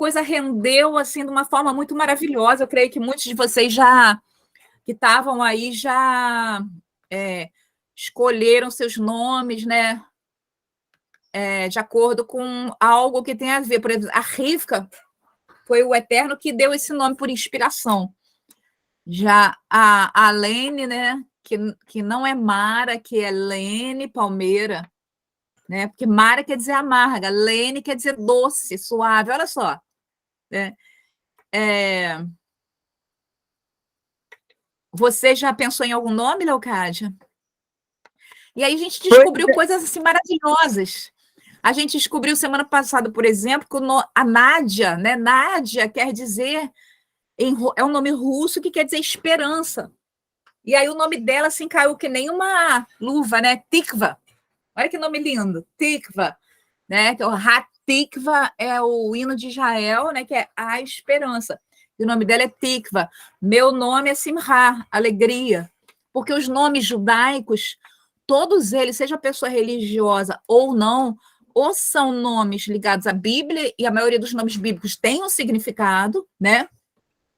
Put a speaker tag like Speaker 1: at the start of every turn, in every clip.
Speaker 1: coisa rendeu assim de uma forma muito maravilhosa. Eu creio que muitos de vocês já que estavam aí já escolheram seus nomes, né? De acordo com algo que tem a ver. Por exemplo, a Rivka foi o Eterno que deu esse nome por inspiração. Já a Lene, né? Que não é Mara, que é Lene Palmeira, né? Porque Mara quer dizer amarga, Lene quer dizer doce, suave. Olha só. Você já pensou em algum nome, Leocádia? E aí a gente descobriu coisas assim maravilhosas. A gente descobriu semana passada, por exemplo, que a Nádia, né? Nádia quer dizer, é um nome russo que quer dizer esperança. E aí o nome dela assim caiu que nem uma luva, né? Tikva. Olha que nome lindo, Tikva, né? Que o Hatikva é o hino de Israel, né? Que é a esperança. E o nome dela é Tikva. Meu nome é Simha, alegria. Porque os nomes judaicos, todos eles, seja pessoa religiosa ou não, ou são nomes ligados à Bíblia, e a maioria dos nomes bíblicos tem um significado, né?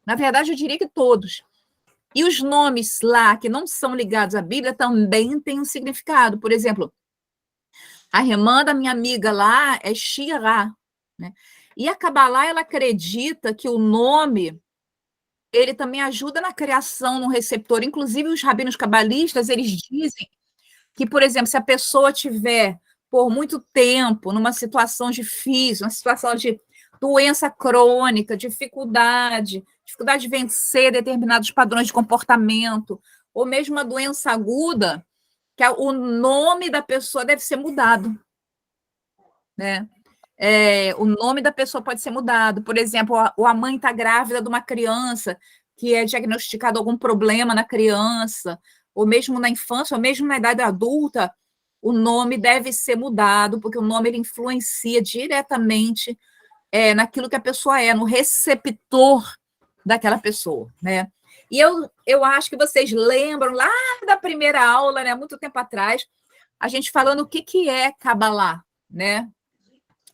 Speaker 1: Na verdade, eu diria que todos. E os nomes lá que não são ligados à Bíblia também têm um significado. Por exemplo, a irmã da minha amiga lá é Shirá, né? E a Kabbalah, ela acredita que o nome ele também ajuda na criação no receptor. Inclusive, os rabinos cabalistas, eles dizem que, por exemplo, se a pessoa tiver por muito tempo numa situação difícil, uma situação de doença crônica, dificuldade de vencer determinados padrões de comportamento, ou mesmo uma doença aguda, que o nome da pessoa deve ser mudado, né? O nome da pessoa pode ser mudado. Por exemplo, ou a mãe está grávida de uma criança que é diagnosticado algum problema na criança, ou mesmo na infância, ou mesmo na idade adulta, o nome deve ser mudado, porque o nome ele influencia diretamente naquilo que a pessoa é, no receptor daquela pessoa, né? E eu acho que vocês lembram lá da primeira aula, né, muito tempo atrás, a gente falando o que é Kabbalah, né?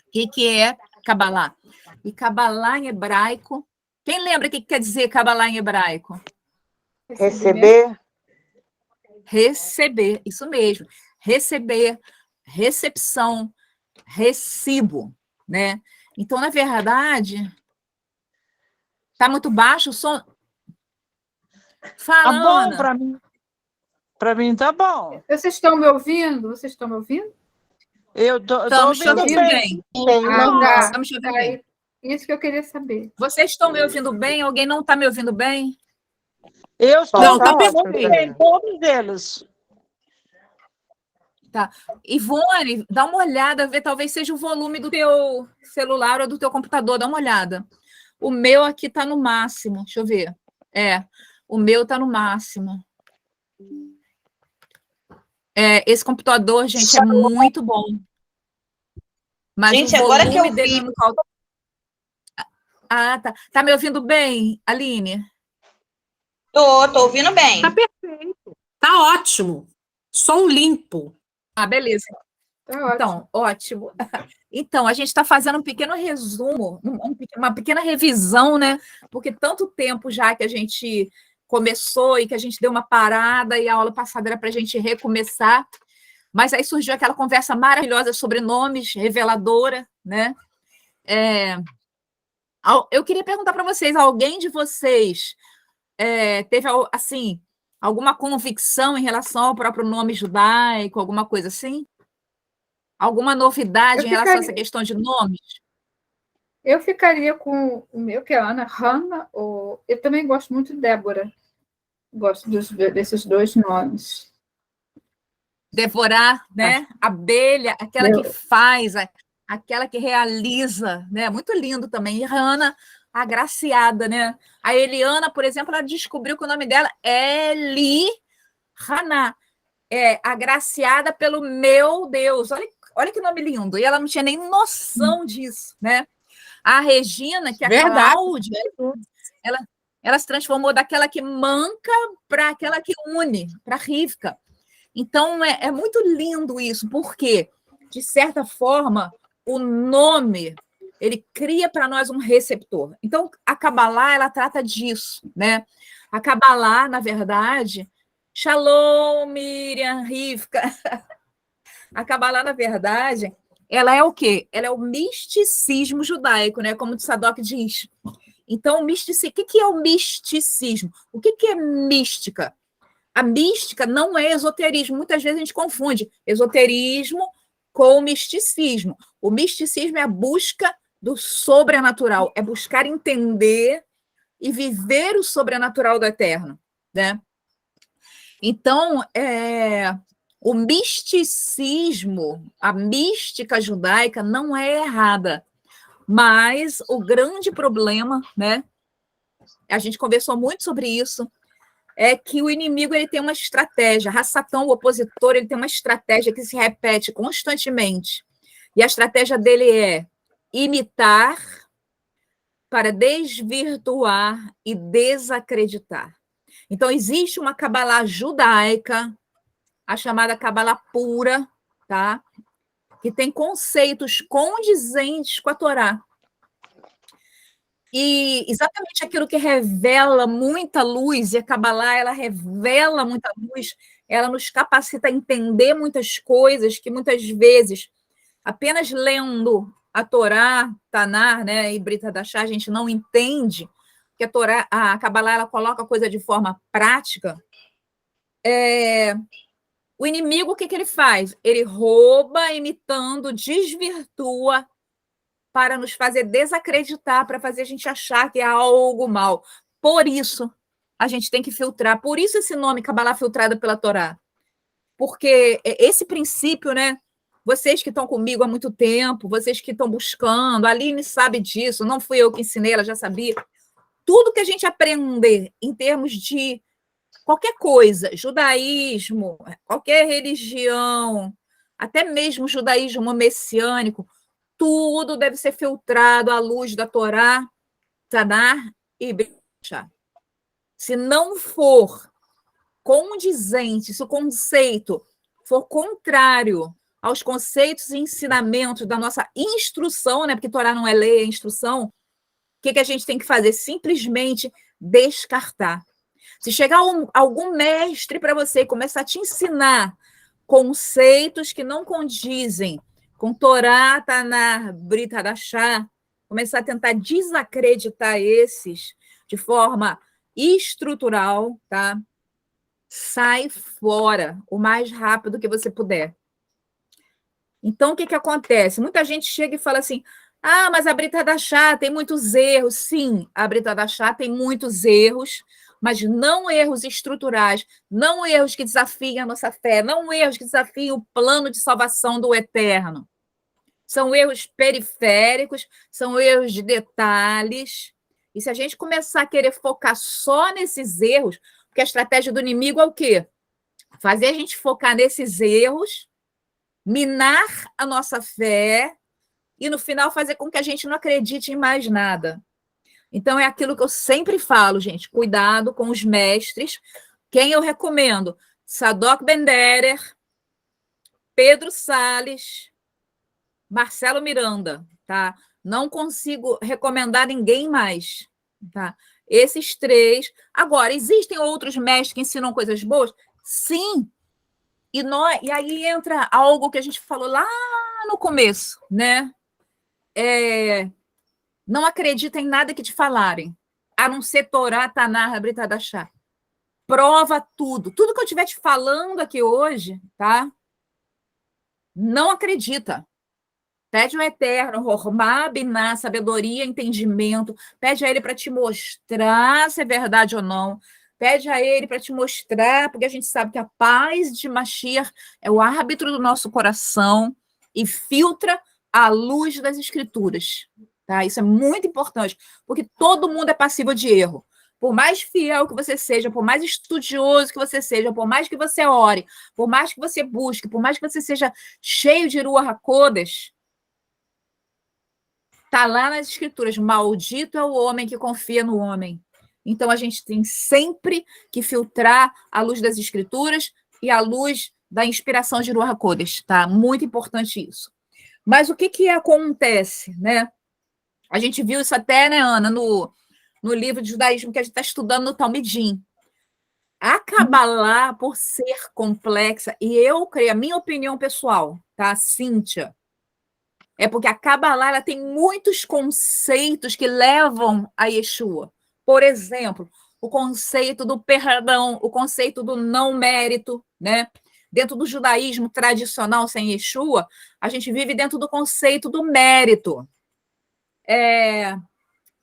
Speaker 1: O que é Kabbalah? E Kabbalah em hebraico, quem lembra o que quer dizer Kabbalah em hebraico?
Speaker 2: Receber.
Speaker 1: Receber, isso mesmo. Receber, recepção, recibo, né? Então, na verdade, está muito baixo o som. Fala,
Speaker 3: tá bom,
Speaker 1: Ana.
Speaker 3: para mim. Para mim tá bom.
Speaker 4: Vocês estão me ouvindo? Vocês estão me ouvindo?
Speaker 3: Eu tô
Speaker 1: Estamos te
Speaker 3: ouvindo
Speaker 1: ouvindo bem.
Speaker 4: Tá.
Speaker 1: Estamos te ouvindo bem.
Speaker 4: Isso que eu queria saber.
Speaker 1: Vocês estão me ouvindo bem? Alguém não está me ouvindo bem?
Speaker 3: Eu estou
Speaker 1: Não, tá
Speaker 3: ouvindo bem, todos eles.
Speaker 1: Tá. Ivone, dá uma olhada, vê, talvez seja o volume do teu celular ou do teu computador, dá uma olhada. O meu aqui está no máximo, deixa eu ver. O meu está no máximo. Esse computador, gente, é muito bom. Mas
Speaker 5: gente,
Speaker 1: o
Speaker 5: agora que eu
Speaker 1: dele
Speaker 5: vi.
Speaker 1: Ah, tá. Tá me ouvindo bem, Aline?
Speaker 5: Tô ouvindo bem.
Speaker 6: Tá perfeito. Tá ótimo. Som limpo.
Speaker 1: Ah, beleza. Então, ótimo. Então, a gente está fazendo um pequeno resumo, uma pequena revisão, né? Porque tanto tempo já que a gente começou e que a gente deu uma parada e a aula passada era para a gente recomeçar, mas aí surgiu aquela conversa maravilhosa sobre nomes, reveladora, né? Eu queria perguntar para vocês, alguém de vocês teve, assim, alguma convicção em relação ao próprio nome judaico, alguma coisa assim? Alguma novidade em relação a essa questão de nomes?
Speaker 4: Eu ficaria com o meu, que é a Ana Hanna, eu também gosto muito de Débora. Gosto desses dois nomes.
Speaker 1: Devorar, né? Abelha, aquela que faz, aquela que realiza, né? Muito lindo também. E Hanna, agraciada, né? A Eliana, por exemplo, ela descobriu que o nome dela é Eli Haná, agraciada pelo meu Deus. Olha que nome lindo. E ela não tinha nem noção disso, né? A Regina, que é a Cláudia, ela se transformou daquela que manca para aquela que une, para Rivka. Então, é muito lindo isso, porque, de certa forma, o nome ele cria para nós um receptor. Então, a Kabbalah, ela trata disso, né? A Kabbalah, na verdade, Shalom, Miriam, Rivka. A Kabbalah, na verdade, ela é o quê? Ela é o misticismo judaico, né? Como o Tzadok diz. Então, o que é o misticismo? O que é mística? A mística não é esoterismo. Muitas vezes a gente confunde esoterismo com o misticismo. O misticismo é a busca do sobrenatural, é buscar entender e viver o sobrenatural do eterno, né? Então, o misticismo, a mística judaica não é errada, mas o grande problema, né? A gente conversou muito sobre isso, é que o inimigo ele tem uma estratégia, Hassatã, o opositor, ele tem uma estratégia que se repete constantemente. E a estratégia dele é imitar para desvirtuar e desacreditar. Então, existe uma Kabbalah judaica, a chamada Kabbalah pura, tá? Que tem conceitos condizentes com a Torá. E exatamente aquilo que revela muita luz, e a Kabbalah, ela revela muita luz, ela nos capacita a entender muitas coisas que muitas vezes, apenas lendo a Torá, Tanar, né, e Brit Hadashah, a gente não entende, que a Torá, a Kabbalah, ela coloca a coisa de forma prática. O inimigo, o que ele faz? Ele rouba, imitando, desvirtua, para nos fazer desacreditar, para fazer a gente achar que é algo mal. Por isso, a gente tem que filtrar. Por isso esse nome, Kabbalah filtrada pela Torá. Porque esse princípio, né? Vocês que estão comigo há muito tempo, vocês que estão buscando, a Aline sabe disso, não fui eu que ensinei, ela já sabia. Tudo que a gente aprender em termos de qualquer coisa, judaísmo, qualquer religião, até mesmo judaísmo messiânico, tudo deve ser filtrado à luz da Torá, Tanar e Brit Hadashah. Se não for condizente, se o conceito for contrário aos conceitos e ensinamentos da nossa instrução, né? Porque Torá não é lei, é instrução, o que a gente tem que fazer? Simplesmente descartar. Se chegar algum mestre para você e começar a te ensinar conceitos que não condizem com Torá, Tanar, Brit Hadashah, começar a tentar desacreditar esses de forma estrutural, tá? Sai fora o mais rápido que você puder. Então, o que acontece? Muita gente chega e fala assim, mas a Brit Hadashah tem muitos erros. Sim, a Brit Hadashah tem muitos erros, mas não erros estruturais, não erros que desafiam a nossa fé, não erros que desafiam o plano de salvação do eterno. São erros periféricos, são erros de detalhes. E se a gente começar a querer focar só nesses erros, porque a estratégia do inimigo é o quê? Fazer a gente focar nesses erros, minar a nossa fé e, no final, fazer com que a gente não acredite em mais nada. Então, é aquilo que eu sempre falo, gente, cuidado com os mestres. Quem eu recomendo? Tzadok Ben-Derer, Pedro Salles, Marcelo Miranda, tá? Não consigo recomendar ninguém mais, tá? Esses três. Agora, existem outros mestres que ensinam coisas boas? Sim. E aí entra algo que a gente falou lá no começo, né? Não acredita em nada que te falarem, a não ser Torá, Tanar, Brit Hadashah. Prova tudo. Tudo que eu estiver te falando aqui hoje, tá? Não acredita. Pede o eterno, Hormá, Biná, sabedoria, entendimento. Pede a ele para te mostrar se é verdade ou não. Pede a ele para te mostrar, porque a gente sabe que a paz de Mashiach é o árbitro do nosso coração e filtra a luz das escrituras. Tá? Isso é muito importante, porque todo mundo é passível de erro. Por mais fiel que você seja, por mais estudioso que você seja, por mais que você ore, por mais que você busque, por mais que você seja cheio de Ruach HaKodesh, está lá nas escrituras, maldito é o homem que confia no homem. Então, a gente tem sempre que filtrar a luz das escrituras e a luz da inspiração de Ruach HaKodesh, tá? Muito importante isso. Mas o que acontece, né? A gente viu isso até, né, Ana, no livro de judaísmo que a gente está estudando no Talmidim. A Kabbalah, por ser complexa, e eu creio, a minha opinião pessoal, tá, Cíntia, é porque a Kabbalah ela tem muitos conceitos que levam a Yeshua. Por exemplo, o conceito do perdão, o conceito do não mérito, né? Dentro do judaísmo tradicional sem Yeshua, a gente vive dentro do conceito do mérito.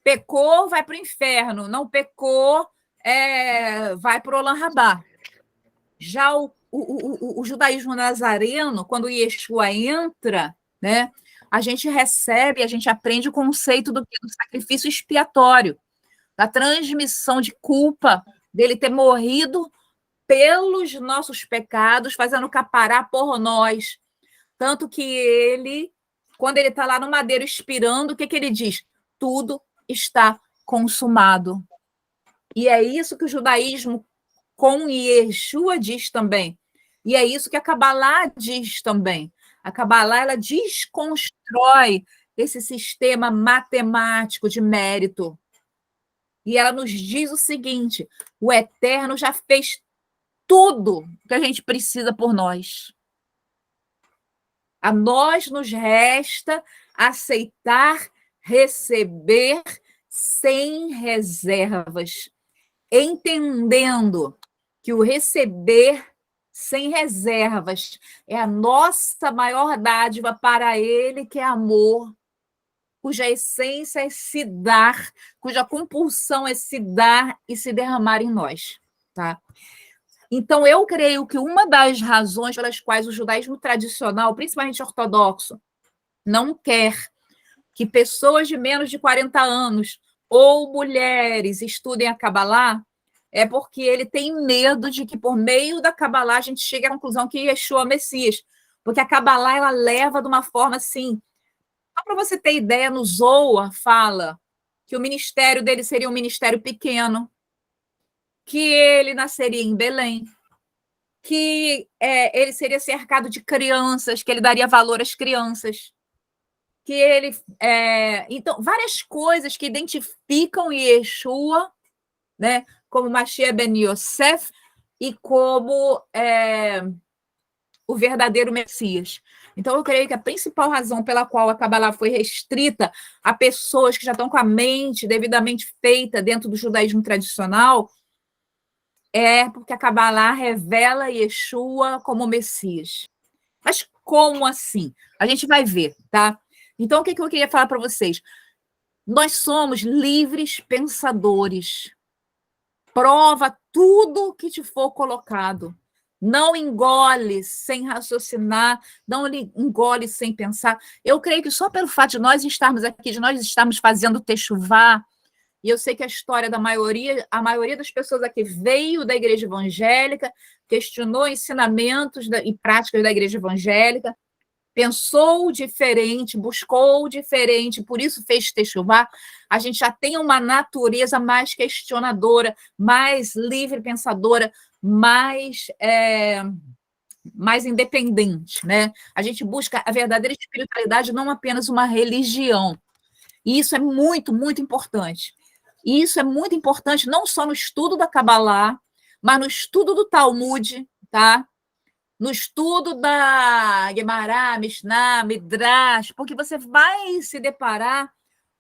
Speaker 1: Pecou, vai para o inferno. Não pecou, vai para o Olam Rabá. Já o judaísmo nazareno, quando Yeshua entra, né, a gente recebe, a gente aprende o conceito do sacrifício expiatório, da transmissão de culpa, dele ter morrido pelos nossos pecados, fazendo capará por nós. Tanto que ele, quando ele está lá no madeiro expirando, o que ele diz? Tudo está consumado. E é isso que o judaísmo com Yeshua diz também. E é isso que a Kabbalah diz também. A Kabbalah ela desconstrói esse sistema matemático de mérito. E ela nos diz o seguinte: o Eterno já fez tudo que a gente precisa por nós. A nós nos resta aceitar, receber sem reservas, entendendo que o receber sem reservas é a nossa maior dádiva para Ele, que é amor, cuja essência é se dar, cuja compulsão é se dar e se derramar em nós, tá? Então, eu creio que uma das razões pelas quais o judaísmo tradicional, principalmente ortodoxo, não quer que pessoas de menos de 40 anos ou mulheres estudem a Kabbalah é porque ele tem medo de que, por meio da Kabbalah, a gente chegue à conclusão que Yeshua é o Messias. Porque a Kabbalah ela leva de uma forma assim. Só para você ter ideia, no Zohar fala que o ministério dele seria um ministério pequeno, que ele nasceria em Belém, que ele seria cercado de crianças, que ele daria valor às crianças, que ele... então, várias coisas que identificam Yeshua, né, como Mashiach ben Yosef e como o verdadeiro Messias. Então, eu creio que a principal razão pela qual a Kabbalah foi restrita a pessoas que já estão com a mente devidamente feita dentro do judaísmo tradicional é porque a Kabbalah revela Yeshua como Messias. Mas como assim? A gente vai ver, tá? Então, o que eu queria falar para vocês? Nós somos livres pensadores. Prova tudo que te for colocado. Não engole sem raciocinar, não engole sem pensar. Eu creio que só pelo fato de nós estarmos aqui, de nós estarmos fazendo techuvá, e eu sei que a história da maioria, a maioria das pessoas aqui veio da igreja evangélica, questionou ensinamentos e práticas da igreja evangélica, pensou diferente, buscou diferente, por isso fez techuvá. A gente já tem uma natureza mais questionadora, mais livre pensadora, mais independente, né? A gente busca a verdadeira espiritualidade, não apenas uma religião. E isso é muito, muito importante. E isso é muito importante não só no estudo da Kabbalah, mas no estudo do Talmud, tá? No estudo da Gemara, Mishnah, Midrash, porque você vai se deparar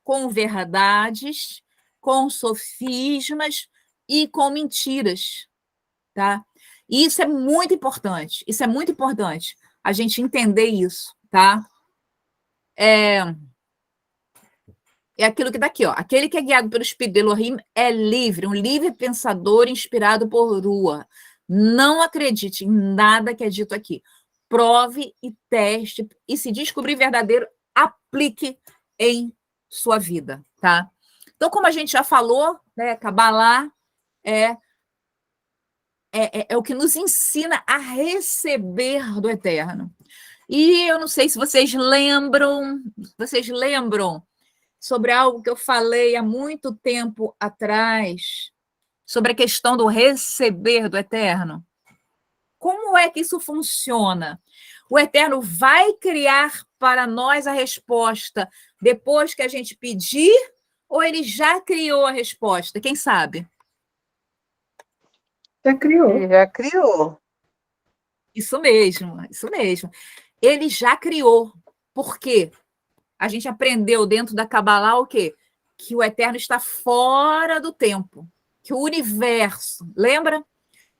Speaker 1: com verdades, com sofismas e com mentiras, tá? E isso é muito importante, a gente entender isso, tá? É aquilo que está aqui, ó. Aquele que é guiado pelo Espírito de Elohim é livre, um livre pensador inspirado por Ruach. Não acredite em nada que é dito aqui. Prove e teste, e se descobrir verdadeiro, aplique em sua vida, tá? Então, como a gente já falou, né, Kabbalah é o que nos ensina a receber do Eterno. E eu não sei se vocês lembram sobre algo que eu falei há muito tempo atrás, sobre a questão do receber do Eterno. Como é que isso funciona? O Eterno vai criar para nós a resposta depois que a gente pedir, ou ele já criou a resposta? Quem sabe?
Speaker 4: Já criou.
Speaker 2: Ele já criou.
Speaker 1: Isso mesmo, isso mesmo. Ele já criou. Por quê? A gente aprendeu dentro da Kabbalah o quê? Que o eterno está fora do tempo. Que o universo, lembra?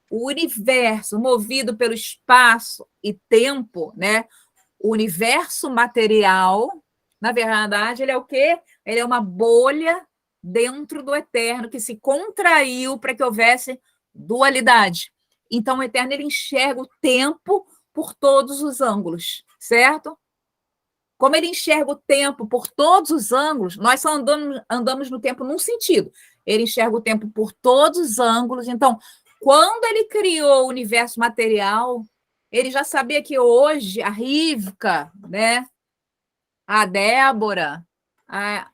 Speaker 1: O universo movido pelo espaço e tempo, né? O universo material, na verdade, ele é o quê? Ele é uma bolha dentro do eterno que se contraiu para que houvesse dualidade. Então, o eterno ele enxerga o tempo por todos os ângulos, certo? Como ele enxerga o tempo por todos os ângulos, nós só andamos no tempo num sentido. Ele enxerga o tempo por todos os ângulos. Então, quando ele criou o universo material, ele já sabia que hoje a Rivka, né, a Débora, a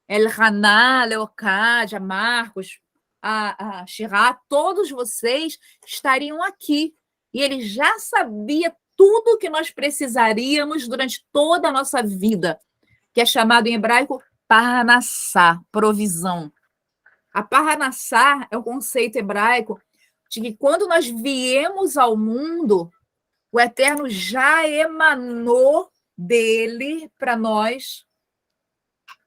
Speaker 1: Elhaná, a Leocádia, a Marcos, a Shirá, todos vocês estariam aqui. E ele já sabia tudo que nós precisaríamos durante toda a nossa vida, que é chamado em hebraico Parnassá, provisão. A Parnassá é um conceito hebraico de que quando nós viemos ao mundo, o Eterno já emanou dele para nós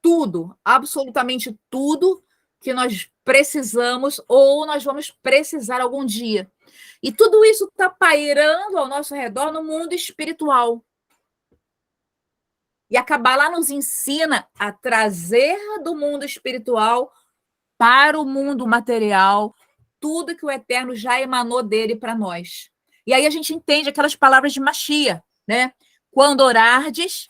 Speaker 1: tudo, absolutamente tudo que nós precisamos ou nós vamos precisar algum dia. E tudo isso está pairando ao nosso redor no mundo espiritual. E a Kabbalah nos ensina a trazer do mundo espiritual para o mundo material tudo que o Eterno já emanou dele para nós. E aí a gente entende aquelas palavras de Mashiach, né? Quando orardes,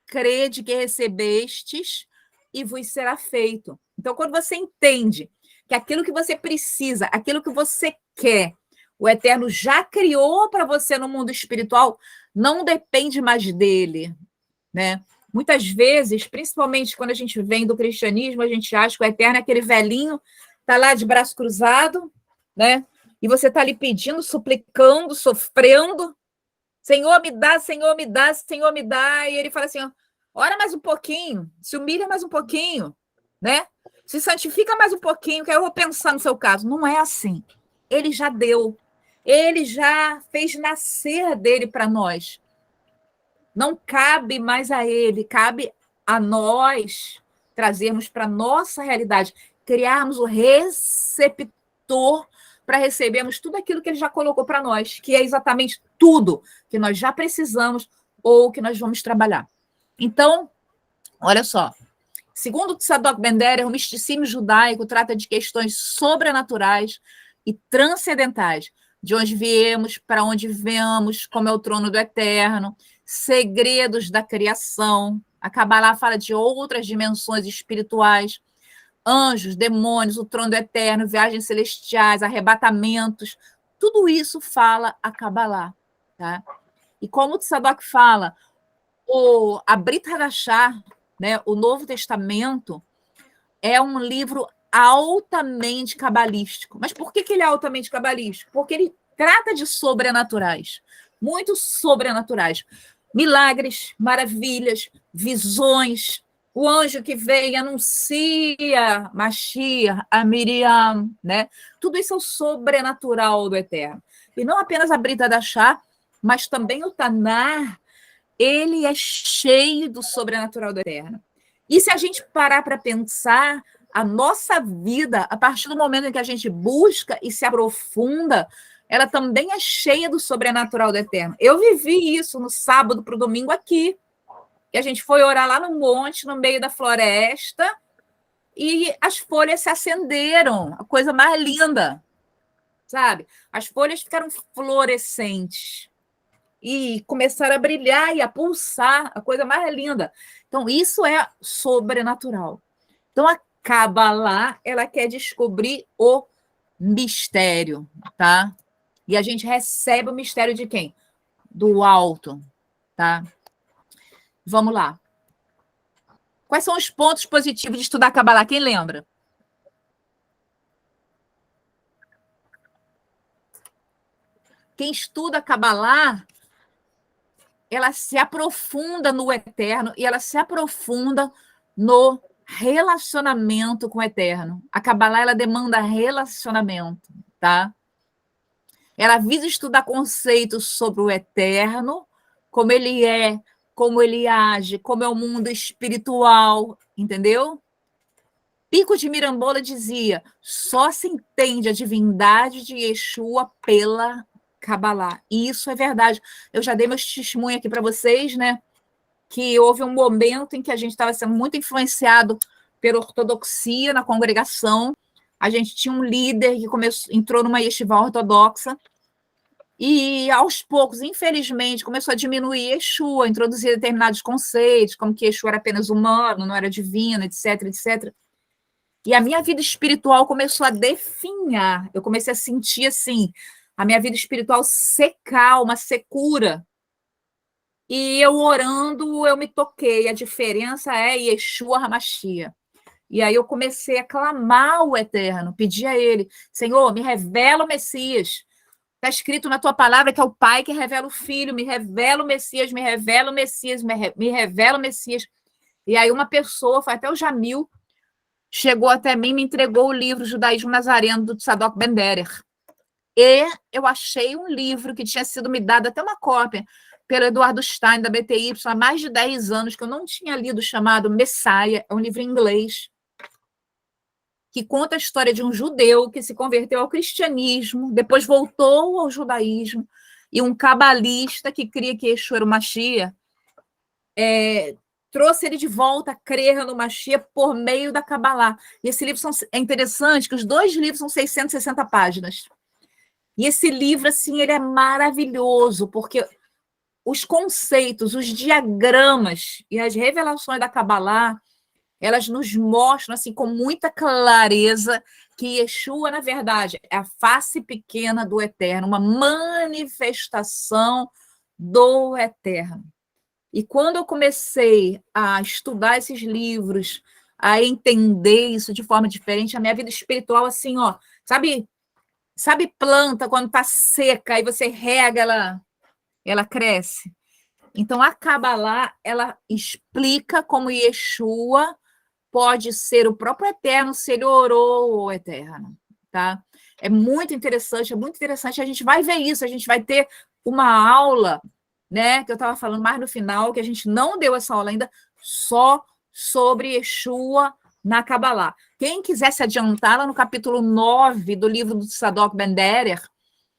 Speaker 1: crede que recebestes e vos será feito. Então, quando você entende que aquilo que você precisa, aquilo que você quer, o Eterno já criou para você no mundo espiritual, não depende mais dele, né? Muitas vezes, principalmente quando a gente vem do cristianismo, a gente acha que o Eterno é aquele velhinho, está lá de braço cruzado, né? E você está ali pedindo, suplicando, sofrendo, Senhor, me dá, Senhor, me dá, Senhor, me dá. E ele fala assim, ora mais um pouquinho, se humilha mais um pouquinho, né? Se santifica mais um pouquinho, que eu vou pensar no seu caso. Não é assim. Ele já deu. Ele já fez nascer dele para nós. Não cabe mais a ele, cabe a nós trazermos para a nossa realidade, criarmos o receptor para recebermos tudo aquilo que ele já colocou para nós, que é exatamente tudo que nós já precisamos ou que nós vamos trabalhar. Então, olha só, segundo o Tzadok Ben-Der, o misticismo judaico trata de questões sobrenaturais e transcendentais, de onde viemos, para onde vemos, como é o trono do eterno, segredos da criação. A Kabbalah fala de outras dimensões espirituais, anjos, demônios, o trono do eterno, viagens celestiais, arrebatamentos, tudo isso fala a Kabbalah, tá? E como o Tzadok fala, a Brit Hadashah, né, o Novo Testamento, é um livro altamente cabalístico. Mas por que ele é altamente cabalístico? Porque ele trata de sobrenaturais, muito sobrenaturais. Milagres, maravilhas, visões, o anjo que vem e anuncia Mashiach, a Miriam, né? Tudo isso é o sobrenatural do Eterno. E não apenas a Brit Hadashah, mas também o Tanar, ele é cheio do sobrenatural do Eterno. E se a gente parar para pensar, a nossa vida, a partir do momento em que a gente busca e se aprofunda, ela também é cheia do sobrenatural do Eterno. Eu vivi isso no sábado para o domingo aqui, que a gente foi orar lá no monte, no meio da floresta, e as folhas se acenderam, a coisa mais linda, sabe? As folhas ficaram fluorescentes e começaram a brilhar e a pulsar, a coisa mais linda. Então, isso é sobrenatural. Então, a Kabbalah, ela quer descobrir o mistério, tá? E a gente recebe o mistério de quem? Do alto, tá? Vamos lá. Quais são os pontos positivos de estudar Kabbalah? Quem lembra? Quem estuda Kabbalah ela se aprofunda no eterno e ela se aprofunda no relacionamento com o eterno. A Kabbalah, ela demanda relacionamento, tá? Ela visa estudar conceitos sobre o eterno, como ele é, como ele age, como é o mundo espiritual, entendeu? Pico de Mirambola dizia: só se entende a divindade de Yeshua pela Kabbalah. E isso é verdade. Eu já dei meu testemunho aqui para vocês, né? Que houve um momento em que a gente estava sendo muito influenciado pela ortodoxia na congregação. A gente tinha um líder que entrou numa yeshiva ortodoxa e, aos poucos, infelizmente, começou a diminuir Yeshua, introduzir determinados conceitos, como que Yeshua era apenas humano, não era divino, etc, etc. E a minha vida espiritual começou a definhar. Eu comecei a sentir, assim, a minha vida espiritual secar, uma secura. E eu orando, eu me toquei. A diferença é Yeshua HaMashiach. E aí eu comecei a clamar o Eterno, pedir a Ele: Senhor, me revela o Messias. Está escrito na tua palavra que é o Pai que revela o Filho. Me revela o Messias, me revela o Messias, me revela o Messias. E aí uma pessoa, foi até o Jamil, chegou até mim e me entregou o livro Judaísmo Nazareno, do Tzadok Ben-Derer. E eu achei um livro que tinha sido me dado, até uma cópia, pelo Eduardo Stein, da BTY, há mais de 10 anos, que eu não tinha lido, chamado Messiah. É um livro em inglês, que conta a história de um judeu que se converteu ao cristianismo, depois voltou ao judaísmo, e um cabalista que cria que Yeshua era o Mashiach, trouxe ele de volta a crer no Mashiach por meio da Kabbalah. E esse livro é interessante, que os dois livros são 660 páginas. E esse livro, assim, ele é maravilhoso, porque os conceitos, os diagramas e as revelações da Kabbalah, elas nos mostram, assim, com muita clareza, que Yeshua, na verdade, é a face pequena do Eterno, uma manifestação do Eterno. E quando eu comecei a estudar esses livros, a entender isso de forma diferente, a minha vida espiritual, assim, ó, sabe planta quando está seca e você rega, ela cresce? Então, a Kabbalah, ela explica como Yeshua pode ser o próprio Eterno se ele orou ao Eterno, tá? É muito interessante, a gente vai ver isso, a gente vai ter uma aula, né, que eu estava falando mais no final, que a gente não deu essa aula ainda, só sobre Yeshua na Kabbalah. Quem quiser se adiantar, lá no capítulo 9 do livro do Tzadok Ben-Derer,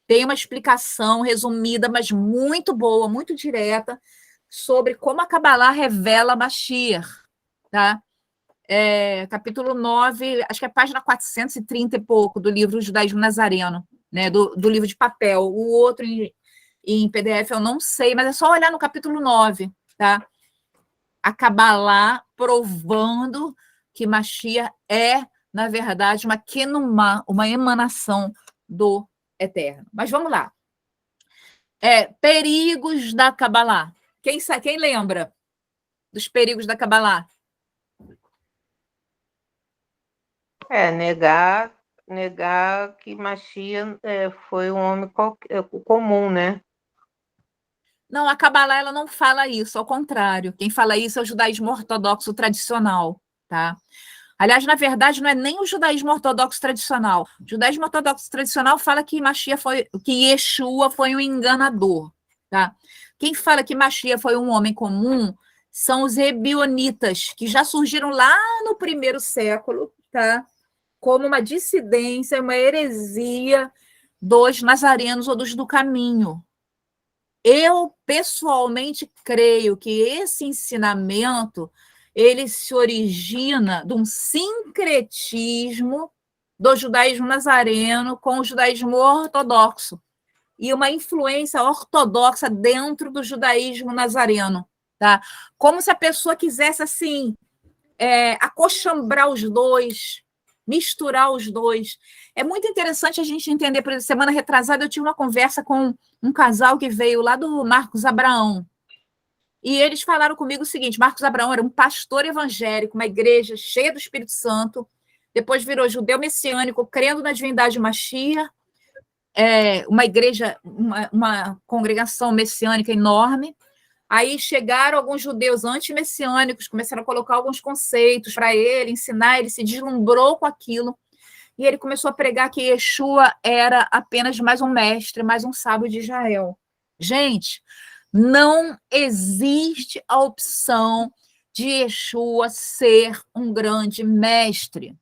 Speaker 1: tem uma explicação resumida, mas muito boa, muito direta, sobre como a Kabbalah revela Mashiach, tá? Capítulo 9, acho que é página 430 e pouco, do livro Judaísmo Nazareno, né? Do livro de papel. O outro em PDF eu não sei, mas é só olhar no capítulo 9, tá? A Kabbalah provando que Mashiach é, na verdade, uma Kenumá, uma emanação do Eterno. Mas vamos lá. Perigos da Kabbalah. Quem lembra dos perigos da Kabbalah?
Speaker 2: Negar que Mashiach foi um homem comum, né?
Speaker 1: Não, a Kabbalah, ela não fala isso, ao contrário. Quem fala isso é o judaísmo ortodoxo tradicional, tá? Aliás, na verdade, não é nem o judaísmo ortodoxo tradicional. O judaísmo ortodoxo tradicional fala que Yeshua foi um enganador, tá? Quem fala que Mashiach foi um homem comum são os ebionitas, que já surgiram lá no 1º século, tá? Como uma dissidência, uma heresia dos nazarenos ou dos do caminho. Eu, pessoalmente, creio que esse ensinamento ele se origina de um sincretismo do judaísmo nazareno com o judaísmo ortodoxo e uma influência ortodoxa dentro do judaísmo nazareno, tá? Como se a pessoa quisesse, assim, acochambrar os dois, misturar os dois. É muito interessante a gente entender. Por exemplo, semana retrasada eu tive uma conversa com um casal que veio lá do Marcos Abraão. E eles falaram comigo o seguinte: Marcos Abraão era um pastor evangélico, uma igreja cheia do Espírito Santo, depois virou judeu messiânico, crendo na divindade Mashiach, uma igreja, uma congregação messiânica enorme, Aí chegaram alguns judeus antimessiânicos, começaram a colocar alguns conceitos para ele, ensinar, ele se deslumbrou com aquilo, e ele começou a pregar que Yeshua era apenas mais um mestre, mais um sábio de Israel. Gente, não existe a opção de Yeshua ser um grande mestre.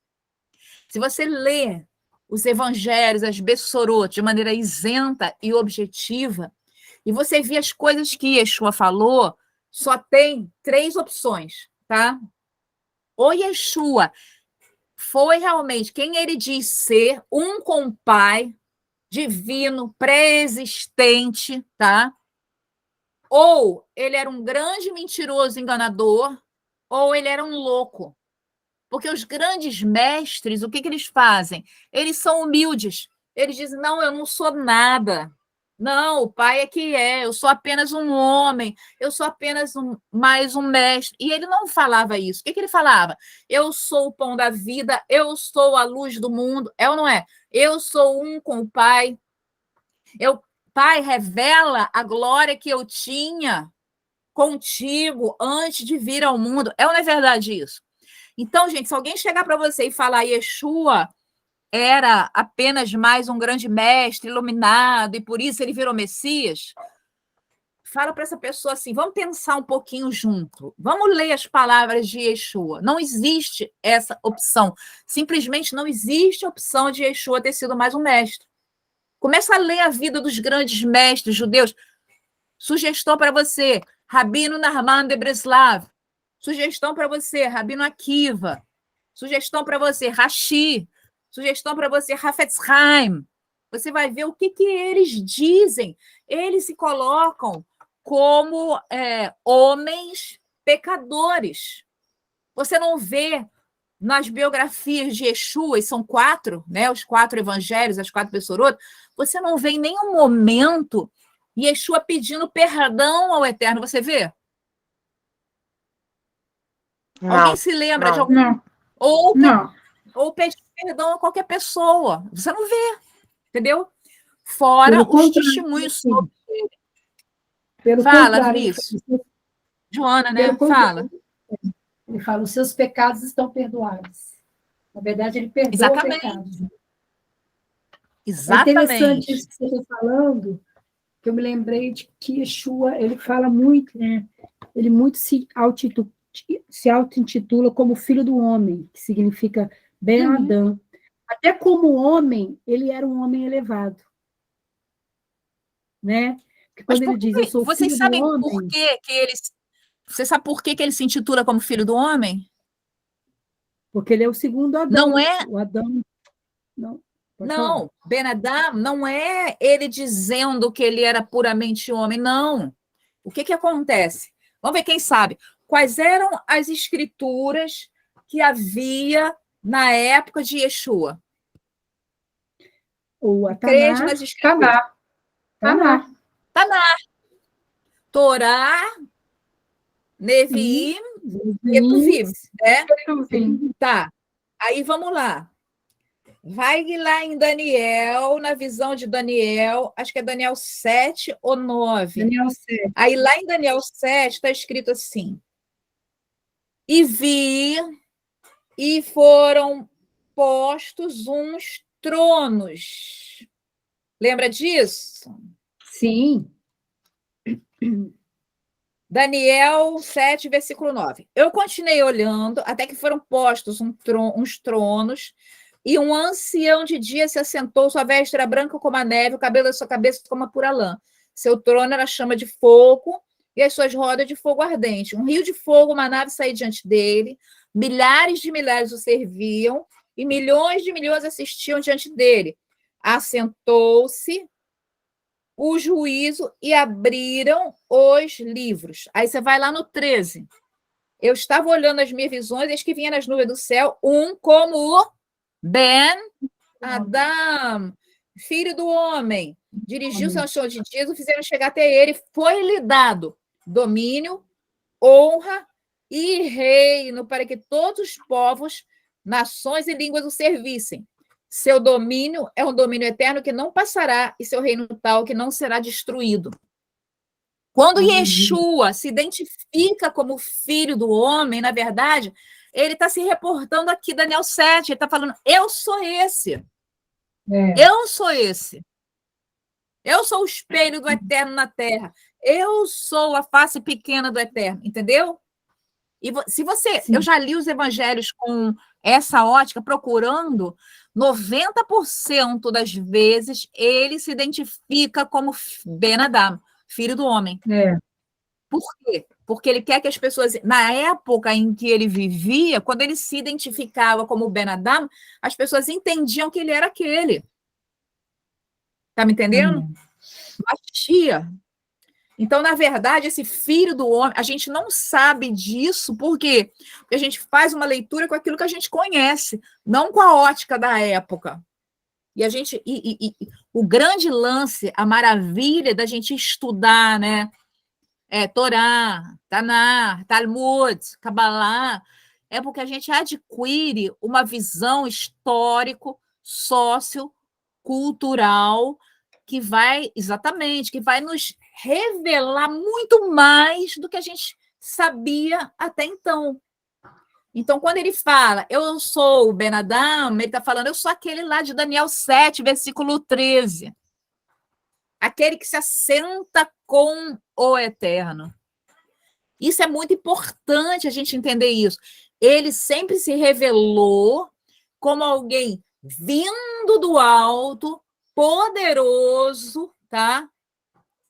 Speaker 1: Se você lê os evangelhos, as Bessorot, de maneira isenta e objetiva, e você vê as coisas que Yeshua falou, só tem 3 opções, tá? Ou Yeshua foi realmente quem ele diz ser, um com o Pai, divino, pré-existente, tá? Ou ele era um grande mentiroso enganador, ou ele era um louco. Porque os grandes mestres, o que eles fazem? Eles são humildes. Eles dizem, não, eu não sou nada. Não, o Pai é que é, eu sou apenas um homem, eu sou apenas mais um mestre. E ele não falava isso. O que ele falava? Eu sou o pão da vida, eu sou a luz do mundo. É ou não é? Eu sou um com o Pai. Pai, revela a glória que eu tinha contigo antes de vir ao mundo. É ou não é verdade isso? Então, gente, se alguém chegar para você e falar Yeshua era apenas mais um grande mestre iluminado e por isso ele virou Messias, fala para essa pessoa assim, vamos pensar um pouquinho junto, vamos ler as palavras de Yeshua. Não existe essa opção. Simplesmente não existe a opção de Yeshua ter sido mais um mestre. Começa a ler a vida dos grandes mestres judeus. Sugestão para você, Rabino Nachman de Breslav. Sugestão para você, Rabino Akiva. Sugestão para você, Rashi. Sugestão para você, Hafetz Haim. Você vai ver o que eles dizem. Eles se colocam como homens pecadores. Você não vê nas biografias de Yeshua, e são 4, né, os 4 evangelhos, as 4 Bessorot, você não vê em nenhum momento Yeshua pedindo perdão ao Eterno. Você vê?
Speaker 2: Não,
Speaker 1: Alguém se lembra de algum...
Speaker 4: Não,
Speaker 1: Ou
Speaker 4: não.
Speaker 1: pedir perdão a qualquer pessoa. Você não vê, entendeu? Fora
Speaker 7: Pelo
Speaker 1: os
Speaker 7: contrário,
Speaker 1: testemunhos
Speaker 7: sim.
Speaker 1: sobre...
Speaker 7: Pelo
Speaker 1: Fala,
Speaker 7: contrário, ele
Speaker 1: Vinícius.
Speaker 7: fala,
Speaker 1: Joana, né?
Speaker 7: pelo contrário,
Speaker 1: Fala.
Speaker 7: ele fala, os seus pecados estão perdoados. Na verdade, ele perdoa
Speaker 1: Exatamente.
Speaker 7: pecados. É
Speaker 1: Exatamente.
Speaker 7: interessante isso que você está falando, que eu me lembrei de que Yeshua, ele fala muito, né? Ele muito se auto-intitula como filho do homem, que significa Ben Adam. Até como homem, ele era um homem elevado. Né? Porque
Speaker 1: Mas
Speaker 7: quando ele diz, eu sou
Speaker 1: vocês
Speaker 7: filho
Speaker 1: sabem
Speaker 7: do homem...
Speaker 1: por que ele... Você sabe por que ele se intitula como filho do homem?
Speaker 7: Porque ele é o segundo Adão.
Speaker 1: Não é...
Speaker 7: O Adão... Não,
Speaker 1: não, Ben Adam não é ele dizendo que ele era puramente homem, não. O que acontece? Vamos ver quem sabe. Quais eram as escrituras que havia na época de Yeshua?
Speaker 7: O
Speaker 1: Crede nas escrituras.
Speaker 4: Taná.
Speaker 1: Torá, Neviim, Ketuvim, né? Tá. Aí vamos lá. Vai lá em Daniel, na visão de Daniel, acho que é Daniel 7 ou 9.
Speaker 7: Daniel 7.
Speaker 1: Aí lá em Daniel 7 está escrito assim: e vi, e foram postos uns tronos. Lembra disso?
Speaker 7: Sim.
Speaker 1: Daniel 7, versículo 9. Eu continuei olhando, até que foram postos uns tronos, e um ancião de dia se assentou, sua veste era branca como a neve, o cabelo da sua cabeça como a pura lã. Seu trono era chama de fogo, e as suas rodas de fogo ardente. Um rio de fogo, uma nave saía diante dele, milhares de milhares o serviam, e milhões de milhões assistiam diante dele. Assentou-se o juízo e abriram os livros. Aí você vai lá no 13. Eu estava olhando as minhas visões, eis que vinha nas nuvens do céu, um como o Ben Adam, filho do homem. Dirigiu-se ao chão de dias, o fizeram chegar até ele, foi-lhe dado domínio, honra e reino para que todos os povos, nações e línguas o servissem. Seu domínio é um domínio eterno que não passará, e seu reino tal que não será destruído. Quando Yeshua se identifica como filho do homem, na verdade, ele está se reportando aqui, Daniel 7, ele está falando, eu sou esse. Eu sou esse. Eu sou o espelho do Eterno na Terra. Eu sou a face pequena do Eterno, entendeu? E se você...
Speaker 7: Sim.
Speaker 1: Eu já li os evangelhos com essa ótica, procurando, 90% das vezes ele se identifica como Ben Adam, filho do homem. Por quê? Porque ele quer que as pessoas... Na época em que ele vivia, quando ele se identificava como Ben Adam, as pessoas entendiam que ele era aquele. Tá me entendendo? Machia. Então, na verdade, esse filho do homem, a gente não sabe disso, por quê? Porque a gente faz uma leitura com aquilo que a gente conhece, não com a ótica da época. E a gente, o grande lance, a maravilha da gente estudar, né? Torá, Tanar, Talmud, Kabbalah, é porque a gente adquire uma visão histórico, sociocultural, que vai nos revelar muito mais do que a gente sabia até então. Então, quando ele fala, eu sou o Ben Adam, ele está falando, eu sou aquele lá de Daniel 7, versículo 13. Aquele que se assenta com o Eterno. Isso é muito importante a gente entender isso. Ele sempre se revelou como alguém vindo do alto, poderoso, tá?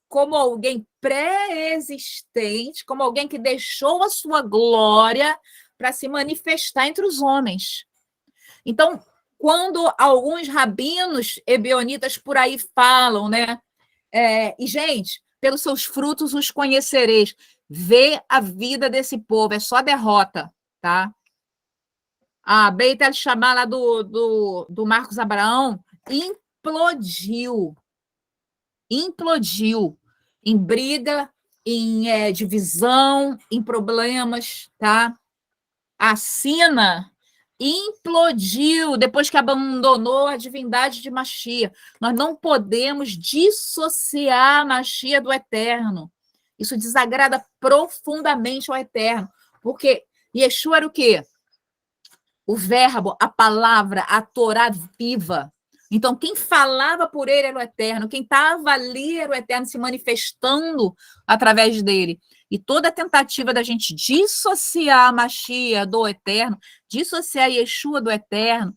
Speaker 1: Como alguém pré-existente, como alguém que deixou a sua glória para se manifestar entre os homens. Então, quando alguns rabinos ebionitas por aí falam, né? E, gente, pelos seus frutos os conhecereis. Vê a vida desse povo, é só derrota, tá? A Beit El-Shammah lá do Marcos Abraão implodiu em briga, em divisão, em problemas, tá? A Sina implodiu depois que abandonou a divindade de Machia. Nós não podemos dissociar Machia do Eterno. Isso desagrada profundamente ao Eterno, porque Yeshua era o quê? O verbo, a palavra, a Torá viva. Então, quem falava por ele era o Eterno, quem estava ali era o Eterno se manifestando através dele. E toda a tentativa da gente dissociar a Machia do Eterno, dissociar Yeshua do Eterno,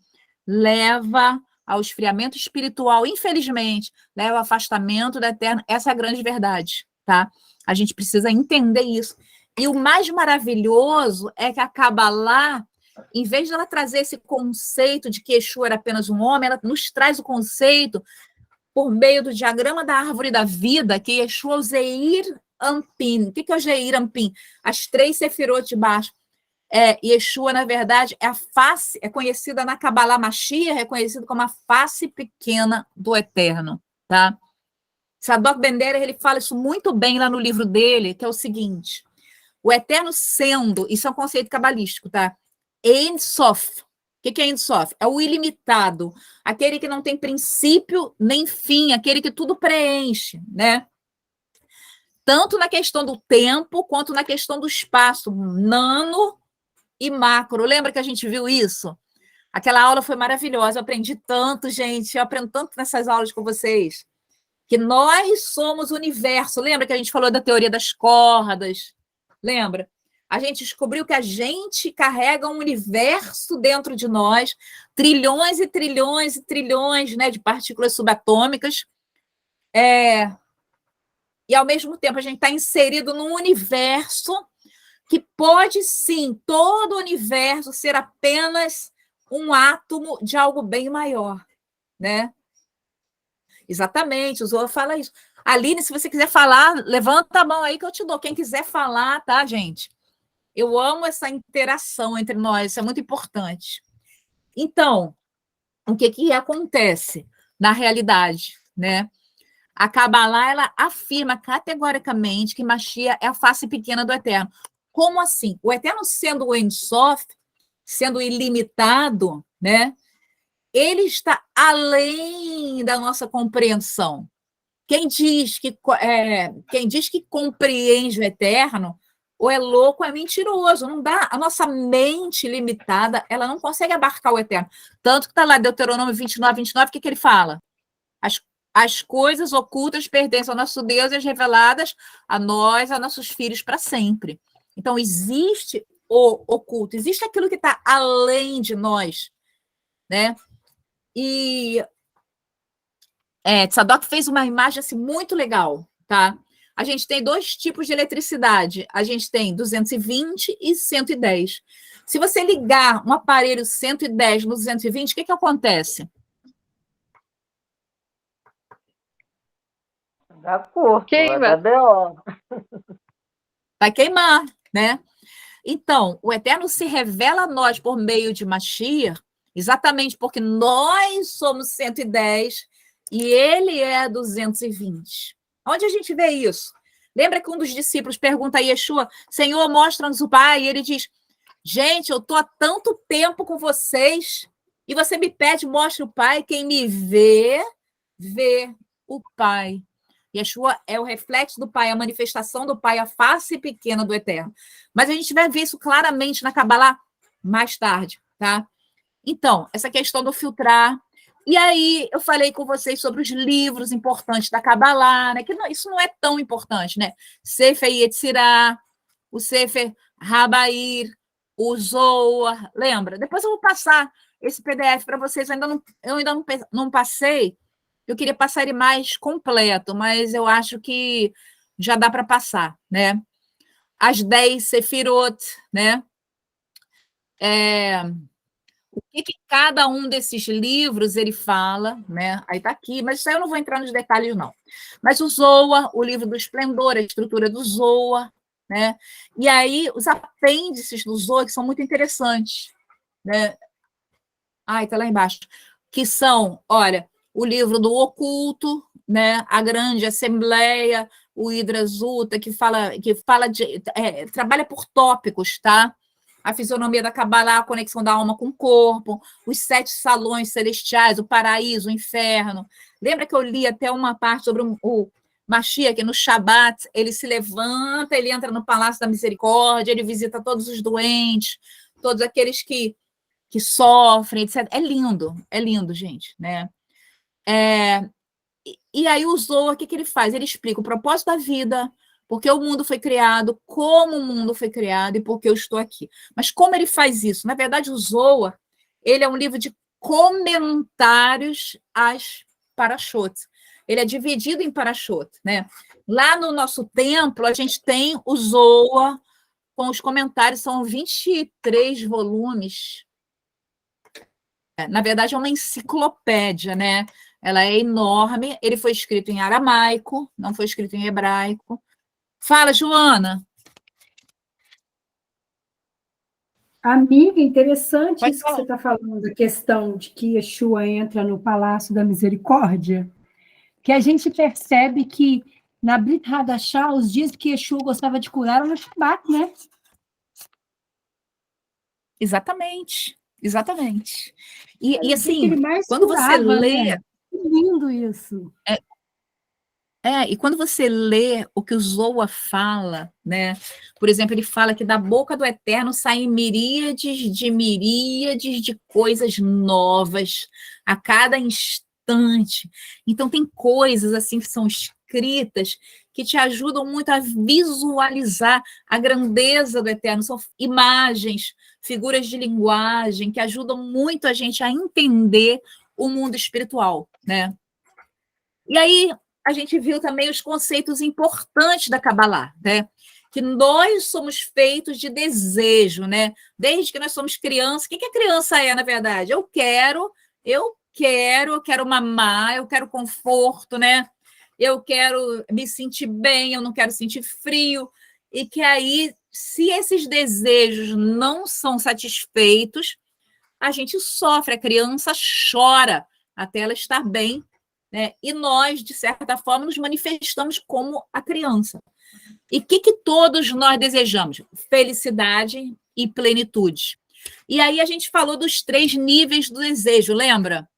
Speaker 1: leva ao esfriamento espiritual, infelizmente, leva ao afastamento do Eterno. Essa é a grande verdade, tá? A gente precisa entender isso. E o mais maravilhoso é que a Kabbalah, em vez de ela trazer esse conceito de que Yeshua era apenas um homem, ela nos traz o conceito, por meio do diagrama da árvore da vida, que Yeshua é o Zeir Ampin. O que é o Zeir Ampin? As 3 sefirot de baixo. Yeshua, na verdade, é a face, é conhecida na Kabbalah Mashiach, é conhecido como a face pequena do Eterno, tá? Sadok Ben-Derer, ele fala isso muito bem lá no livro dele, que é o seguinte, o Eterno sendo, isso é um conceito cabalístico, tá? Ein Sof. O que é Ein Sof? É o ilimitado, aquele que não tem princípio nem fim, aquele que tudo preenche, né? Tanto na questão do tempo, quanto na questão do espaço, nano e macro. Lembra que a gente viu isso? Aquela aula foi maravilhosa, eu aprendi tanto, gente, eu aprendo tanto nessas aulas com vocês, que nós somos o universo. Lembra que a gente falou da teoria das cordas? Lembra? A gente descobriu que a gente carrega um universo dentro de nós, trilhões e trilhões e trilhões, né, de partículas subatômicas, e, ao mesmo tempo, a gente está inserido num universo que pode, sim, todo o universo ser apenas um átomo de algo bem maior, né? Exatamente, o Zohar fala isso. Aline, se você quiser falar, levanta a mão aí que eu te dou. Quem quiser falar, tá, gente? Eu amo essa interação entre nós, isso é muito importante. Então, o que acontece na realidade, né? A Kabbalah, ela afirma categoricamente que Mashiach é a face pequena do Eterno. Como assim? O Eterno sendo o Ein Sof, sendo ilimitado, né? Ele está além da nossa compreensão. Quem diz que compreende o eterno, ou é louco, ou é mentiroso. Não dá. A nossa mente limitada, ela não consegue abarcar o eterno. Tanto que está lá, Deuteronômio 29, o que ele fala? As coisas ocultas pertencem ao nosso Deus e as reveladas a nós, a nossos filhos, para sempre. Então, existe o oculto, existe aquilo que está além de nós, né? E Tzadok fez uma imagem assim, muito legal, tá? A gente tem 2 tipos de eletricidade. A gente tem 220 e 110. Se você ligar um aparelho 110 no 220, o que acontece?
Speaker 2: Dá curto,
Speaker 4: Queima.
Speaker 2: dá BO.
Speaker 1: Vai queimar, né? Então, o Eterno se revela a nós por meio de Mashiach, exatamente porque nós somos 110 e ele é 220. Onde a gente vê isso? Lembra que um dos discípulos pergunta a Yeshua, Senhor, mostra-nos o Pai, e ele diz, gente, eu estou há tanto tempo com vocês e você me pede, mostra o Pai, quem me vê, vê o Pai. Yeshua é o reflexo do Pai, a manifestação do Pai, a face pequena do Eterno. Mas a gente vai ver isso claramente na Kabbalah mais tarde, tá? Então, essa questão do filtrar. E aí, eu falei com vocês sobre os livros importantes da Kabbalah, né? Que isso não é tão importante, né? Sefer Yetzirah, o Sefer Habair, o Zohar, lembra? Depois eu vou passar esse PDF para vocês. Eu ainda não passei. Eu queria passar ele mais completo, mas eu acho que já dá para passar, né? As 10 Sefirot, né? O que cada um desses livros ele fala, né? Aí está aqui, mas isso aí eu não vou entrar nos detalhes, não. Mas o Zohar, o livro do esplendor, a estrutura do Zohar, né? E aí os apêndices do Zohar, que são muito interessantes, né? Está lá embaixo. Que são, olha, o livro do oculto, né? A grande assembleia, o Hidra Zuta, que fala de trabalha por tópicos, tá? A fisionomia da Kabbalah, a conexão da alma com o corpo, os 7 salões celestiais, o paraíso, o inferno. Lembra que eu li até uma parte sobre o Mashiach, que no Shabat ele se levanta, ele entra no Palácio da Misericórdia, ele visita todos os doentes, todos aqueles que sofrem, etc. É lindo, gente, né? E aí o Zohar, o que ele faz? Ele explica o propósito da vida, porque o mundo foi criado, como o mundo foi criado e porque eu estou aqui. Mas como ele faz isso? Na verdade, o Zohar, ele é um livro de comentários às parashot. Ele é dividido em parashot, né? Lá no nosso templo, a gente tem o Zohar com os comentários, são 23 volumes. Na verdade, é uma enciclopédia, né? Ela é enorme. Ele foi escrito em aramaico, não foi escrito em hebraico. Fala, Joana.
Speaker 7: Amiga, interessante
Speaker 1: Pode
Speaker 7: isso que
Speaker 1: falar.
Speaker 7: você está falando, a questão de que Yeshua entra no Palácio da Misericórdia, que a gente percebe que na Brit Hadashah, os dias que Yeshua gostava de curar eram no Shabat, né?
Speaker 1: Exatamente. E
Speaker 7: Era o dia que
Speaker 1: assim,
Speaker 7: ele mais
Speaker 1: quando você
Speaker 7: curava,
Speaker 1: lê...
Speaker 7: né? Que lindo isso.
Speaker 1: E quando você lê o que o Zohar fala, né? Por exemplo, ele fala que da boca do Eterno saem miríades de coisas novas a cada instante. Então, tem coisas assim que são escritas que te ajudam muito a visualizar a grandeza do Eterno. São imagens, figuras de linguagem que ajudam muito a gente a entender o mundo espiritual, né? E aí, a gente viu também os conceitos importantes da Kabbalah, né? Que nós somos feitos de desejo, né? Desde que nós somos crianças. O que a criança é, na verdade? Eu quero mamar, eu quero conforto, né? Eu quero me sentir bem, eu não quero sentir frio. E que aí, se esses desejos não são satisfeitos, a gente sofre, a criança chora até ela estar bem, né? E nós, de certa forma, nos manifestamos como a criança. E o que todos nós desejamos? Felicidade e plenitude. E aí a gente falou dos 3 níveis do desejo, lembra?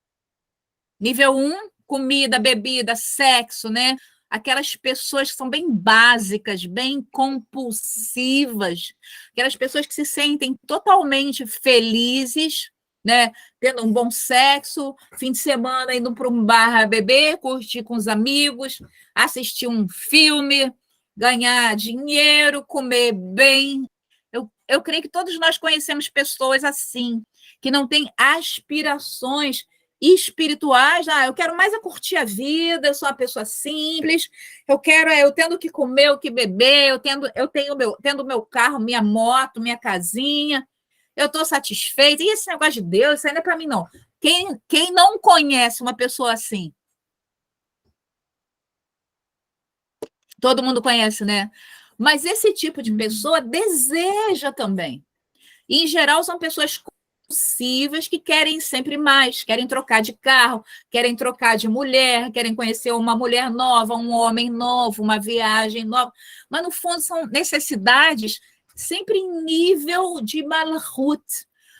Speaker 1: Nível 1, comida, bebida, sexo, né? Aquelas pessoas que são bem básicas, bem compulsivas, aquelas pessoas que se sentem totalmente felizes, né? Tendo um bom sexo, fim de semana indo para um bar beber, curtir com os amigos, assistir um filme, ganhar dinheiro, comer bem. Eu creio que todos nós conhecemos pessoas assim, que não têm aspirações espirituais. Eu quero mais é curtir a vida, eu sou uma pessoa simples, eu tendo o que comer, o que beber, tendo meu carro, minha moto, minha casinha, eu estou satisfeita. E esse negócio de Deus, isso aí não é para mim, não. Quem não conhece uma pessoa assim? Todo mundo conhece, né? Mas esse tipo de pessoa deseja também. E, em geral, são pessoas compulsivas que querem sempre mais, querem trocar de carro, querem trocar de mulher, querem conhecer uma mulher nova, um homem novo, uma viagem nova. Mas, no fundo, são necessidades sempre em nível de malhut.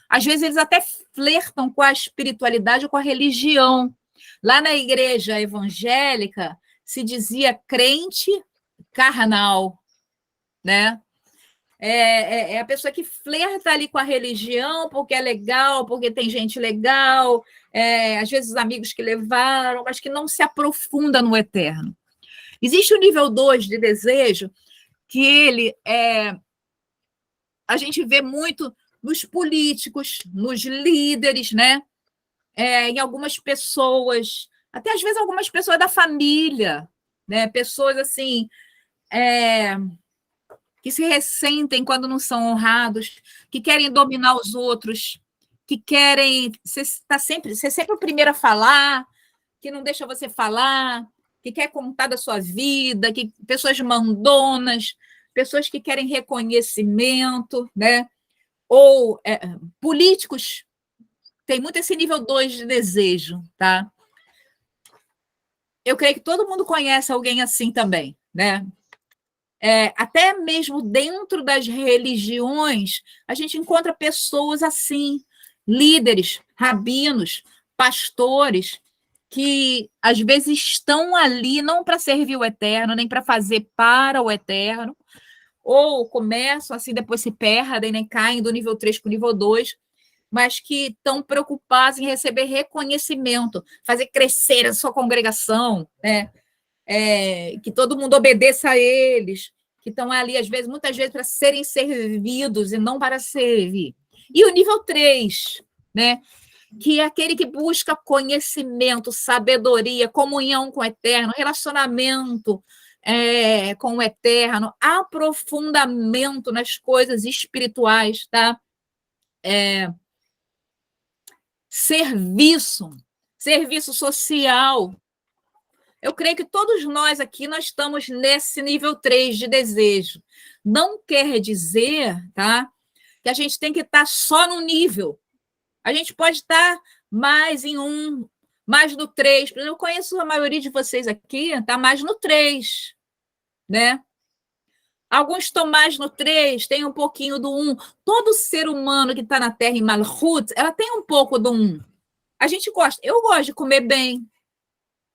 Speaker 1: Às vezes, eles até flertam com a espiritualidade ou com a religião. Lá na igreja evangélica, se dizia crente carnal, né? É a pessoa que flerta ali com a religião porque é legal, porque tem gente legal, às vezes amigos que levaram, mas que não se aprofunda no eterno. Existe o nível 2 de desejo, que ele a gente vê muito nos políticos, nos líderes, né? Em algumas pessoas, até às vezes algumas pessoas da família, né? Pessoas assim, que se ressentem quando não são honrados, que querem dominar os outros, que querem ser sempre o primeiro a falar, que não deixa você falar, que quer contar da sua vida, pessoas mandonas, pessoas que querem reconhecimento, né? Ou políticos, tem muito esse nível 2 de desejo, tá? Eu creio que todo mundo conhece alguém assim também, né? Até mesmo dentro das religiões, a gente encontra pessoas assim, líderes, rabinos, pastores, que às vezes estão ali não para servir o eterno, nem para fazer para o eterno, ou começam assim, depois se perdem, nem caem do nível 3 para o nível 2, mas que estão preocupados em receber reconhecimento, fazer crescer a sua congregação, né? Que todo mundo obedeça a eles, que estão ali, muitas vezes, para serem servidos e não para servir. E o nível 3, né? Que é aquele que busca conhecimento, sabedoria, comunhão com o eterno, relacionamento com o eterno, aprofundamento nas coisas espirituais, tá? Serviço social. Eu creio que todos nós aqui nós estamos nesse nível 3 de desejo. Não quer dizer, tá, que a gente tem que estar só no nível. A gente pode estar mais em mais no 3. Eu conheço a maioria de vocês aqui, está mais no 3, né? Alguns estão mais no 3, tem um pouquinho do 1. Todo ser humano que está na Terra em Malhut, ela tem um pouco do 1. A gente gosta. Eu gosto de comer bem,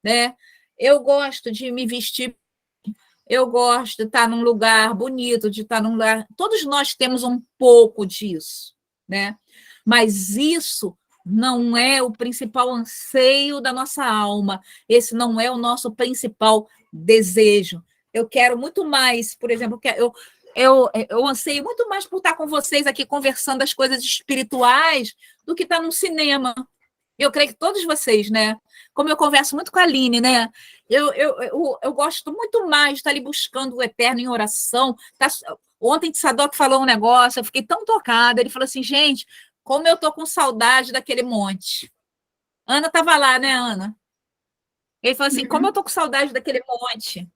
Speaker 1: né? Eu gosto de me vestir, eu gosto de estar num lugar bonito, de estar num lugar... Todos nós temos um pouco disso, né? Mas isso não é o principal anseio da nossa alma, esse não é o nosso principal desejo. Eu quero muito mais, por exemplo, eu anseio muito mais por estar com vocês aqui conversando das coisas espirituais do que estar num cinema. Eu creio que todos vocês, né? Como eu converso muito com a Aline, né? Eu gosto muito mais de estar ali buscando o eterno em oração. Ontem o Sadoc falou um negócio, eu fiquei tão tocada. Ele falou assim, gente, como eu estou com saudade daquele monte. Ana estava lá, né, Ana? Ele falou assim, como eu estou com saudade daquele monte.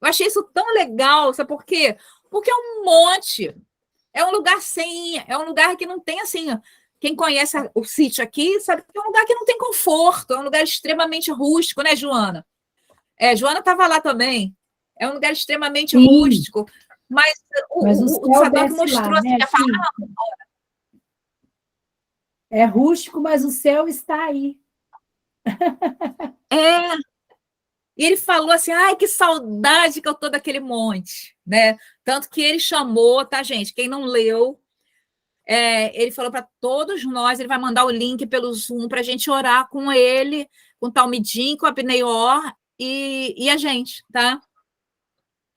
Speaker 1: Eu achei isso tão legal, sabe por quê? Porque é um monte. É um lugar é um lugar que não tem assim... Quem conhece o sítio aqui sabe que é um lugar que não tem conforto, é um lugar extremamente rústico, né, Joana? Joana estava lá também. É um lugar extremamente rústico. Mas o Sadoc mostrou
Speaker 7: lá,
Speaker 1: assim,
Speaker 7: né,
Speaker 1: que a palavra...
Speaker 7: É rústico, mas o céu está aí.
Speaker 1: É. E ele falou assim, ai, que saudade que eu tô daquele monte, né? Tanto que ele chamou, tá, gente? Quem não leu, ele falou para todos nós, ele vai mandar o link pelo Zoom para a gente orar com ele, com o Talmidim, com a Pneior e a gente, tá?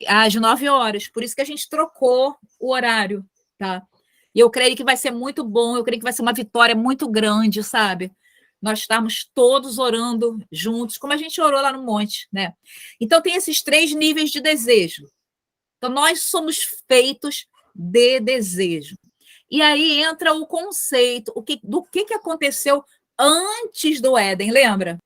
Speaker 1: Às 9 horas. Por isso que a gente trocou o horário, tá? E eu creio que vai ser muito bom, eu creio que vai ser uma vitória muito grande, sabe? Nós estamos todos orando juntos, como a gente orou lá no monte, né? Então, tem esses 3 níveis de desejo. Então, nós somos feitos de desejo. E aí entra o conceito do que aconteceu antes do Éden, lembra?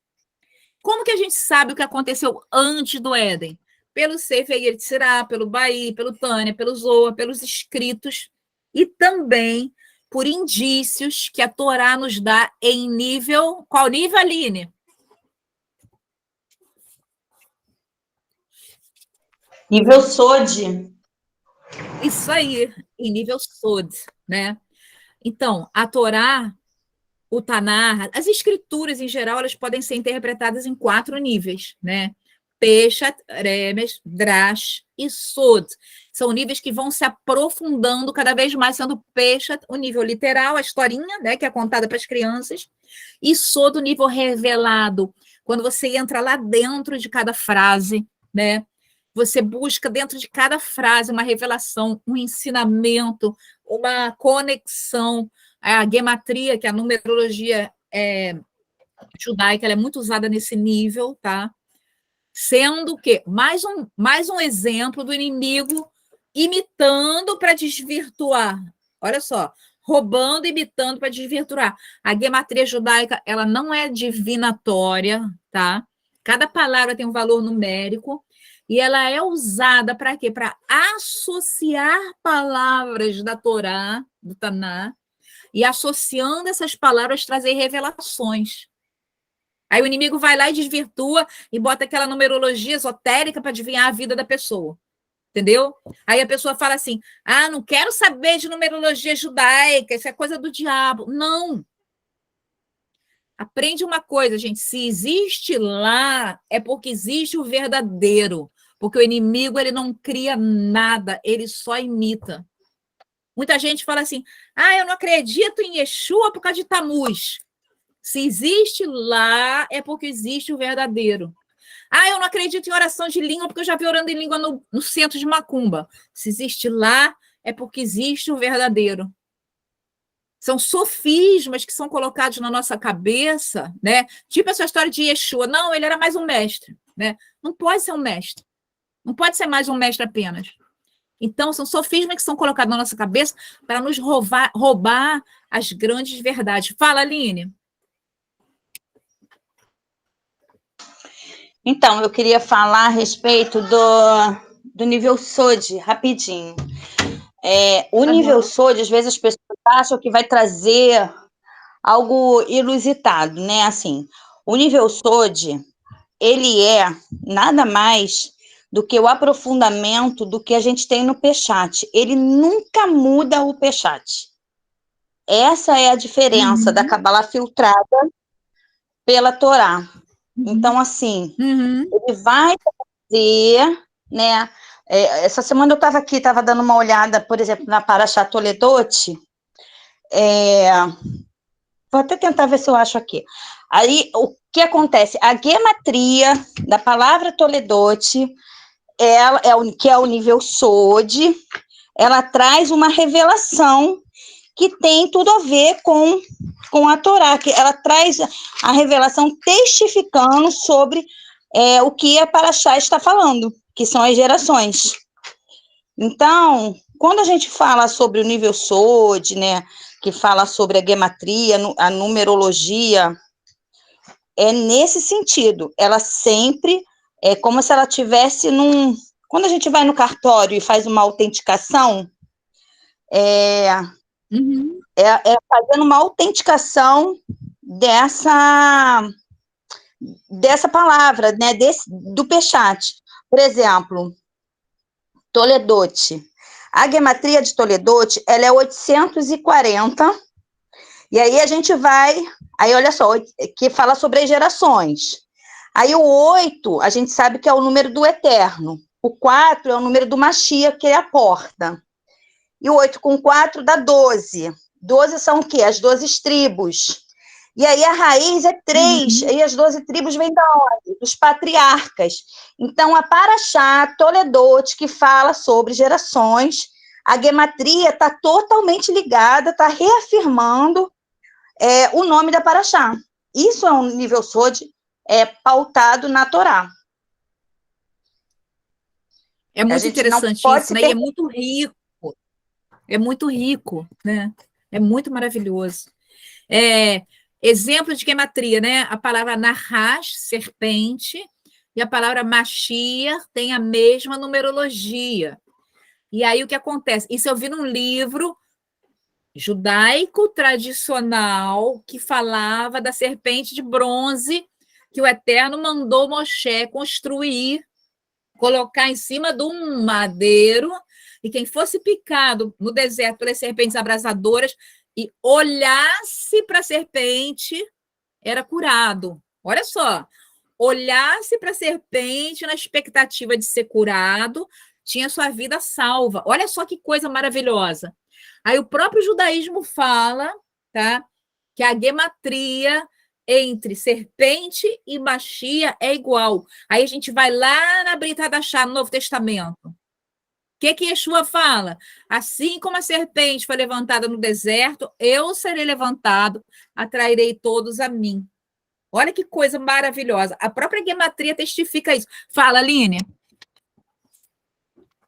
Speaker 1: Como que a gente sabe o que aconteceu antes do Éden? Pelo Sefer Yetzirah, pelo Bahia, pelo Tânia, pelo Zohar, pelos escritos, e também por indícios que a Torá nos dá em nível... Qual nível, Aline?
Speaker 5: Nível Sod.
Speaker 1: Isso aí, em nível Sod, né? Então, a Torá, o Tanar, as escrituras em geral, elas podem ser interpretadas em 4 níveis, né? Peshat, Remes, Drash e Sod. São níveis que vão se aprofundando cada vez mais, sendo Peshat o nível literal, a historinha, né, que é contada para as crianças, e Sod o nível revelado, quando você entra lá dentro de cada frase, né? Você busca dentro de cada frase uma revelação, um ensinamento, uma conexão. A gematria, que é a numerologia judaica, ela é muito usada nesse nível, tá? Sendo que mais um exemplo do inimigo imitando para desvirtuar. Olha só, roubando, imitando para desvirtuar. A gematria judaica, ela não é divinatória, tá? Cada palavra tem um valor numérico e ela é usada para quê? Para associar palavras da Torá, do Taná, e associando essas palavras trazer revelações. Aí o inimigo vai lá e desvirtua e bota aquela numerologia esotérica para adivinhar a vida da pessoa. Entendeu? Aí a pessoa fala assim, não quero saber de numerologia judaica, isso é coisa do diabo. Não. Aprende uma coisa, gente, se existe lá, é porque existe o verdadeiro. Porque o inimigo, ele não cria nada, ele só imita. Muita gente fala assim, eu não acredito em Yeshua por causa de Tamuz. Se existe lá, é porque existe o verdadeiro. Eu não acredito em oração de língua, porque eu já vi orando em língua no centro de Macumba. Se existe lá, é porque existe o verdadeiro. São sofismas que são colocados na nossa cabeça, né? Tipo essa história de Yeshua. Não, ele era mais um mestre, né? Não pode ser um mestre. Não pode ser mais um mestre apenas. Então, são sofismas que são colocados na nossa cabeça para nos roubar as grandes verdades. Fala, Aline.
Speaker 5: Então, eu queria falar a respeito do nível Sod, rapidinho. O nível Sod, às vezes as pessoas acham que vai trazer algo inusitado, né? Assim, o nível Sod, ele é nada mais do que o aprofundamento do que a gente tem no Peshat. Ele nunca muda o Peshat. Essa é a diferença da Kabbalah filtrada pela Torá. Então, assim, ele vai trazer, né? Essa semana eu estava aqui, estava dando uma olhada, por exemplo, na Parashat Toledot. Vou até tentar ver se eu acho aqui. Aí, o que acontece? A gematria da palavra Toledot, que é o nível Sod, ela traz uma revelação que tem tudo a ver com a Torá, que ela traz a revelação testificando sobre o que a Parashá está falando, que são as gerações. Então, quando a gente fala sobre o nível Sod, né, que fala sobre a gematria, a numerologia, é nesse sentido. Ela sempre é como se ela tivesse Quando a gente vai no cartório e faz uma autenticação, fazendo uma autenticação dessa palavra, né, do Peshat. Por exemplo, Toledot. A gematria de Toledot, ela é 840, e aí a gente vai Aí, olha só, que fala sobre as gerações. Aí, o 8, a gente sabe que é o número do eterno. O 4 é o número do Mashiach, que é a porta. E o 8 com 4 dá 12. 12 são o quê? As 12 tribos. E aí a raiz é 3, e as 12 tribos vêm da onde? Dos patriarcas. Então, a Parashá Toledot, que fala sobre gerações, a gematria está totalmente ligada, está reafirmando o nome da Parashá. Isso é um nível Sod pautado na Torá.
Speaker 1: É muito interessante isso, né? E é muito rico. É muito rico, né? É muito maravilhoso. Exemplo de gematria, né? A palavra Nahash, serpente, e a palavra Mashiach tem a mesma numerologia. E aí o que acontece? Isso eu vi num livro judaico tradicional que falava da serpente de bronze que o Eterno mandou Moshe construir, colocar em cima de um madeiro, e quem fosse picado no deserto pelas serpentes abrasadoras e olhasse para a serpente, era curado. Olha só, olhasse para a serpente na expectativa de ser curado, tinha sua vida salva. Olha só que coisa maravilhosa. Aí o próprio judaísmo fala, tá, que a gematria entre serpente e Mashiach é igual. Aí a gente vai lá na Brit Hadashah, no Novo Testamento. O que Yeshua fala? Assim como a serpente foi levantada no deserto, eu serei levantado, atrairei todos a mim. Olha que coisa maravilhosa. A própria gematria testifica isso. Fala, Aline.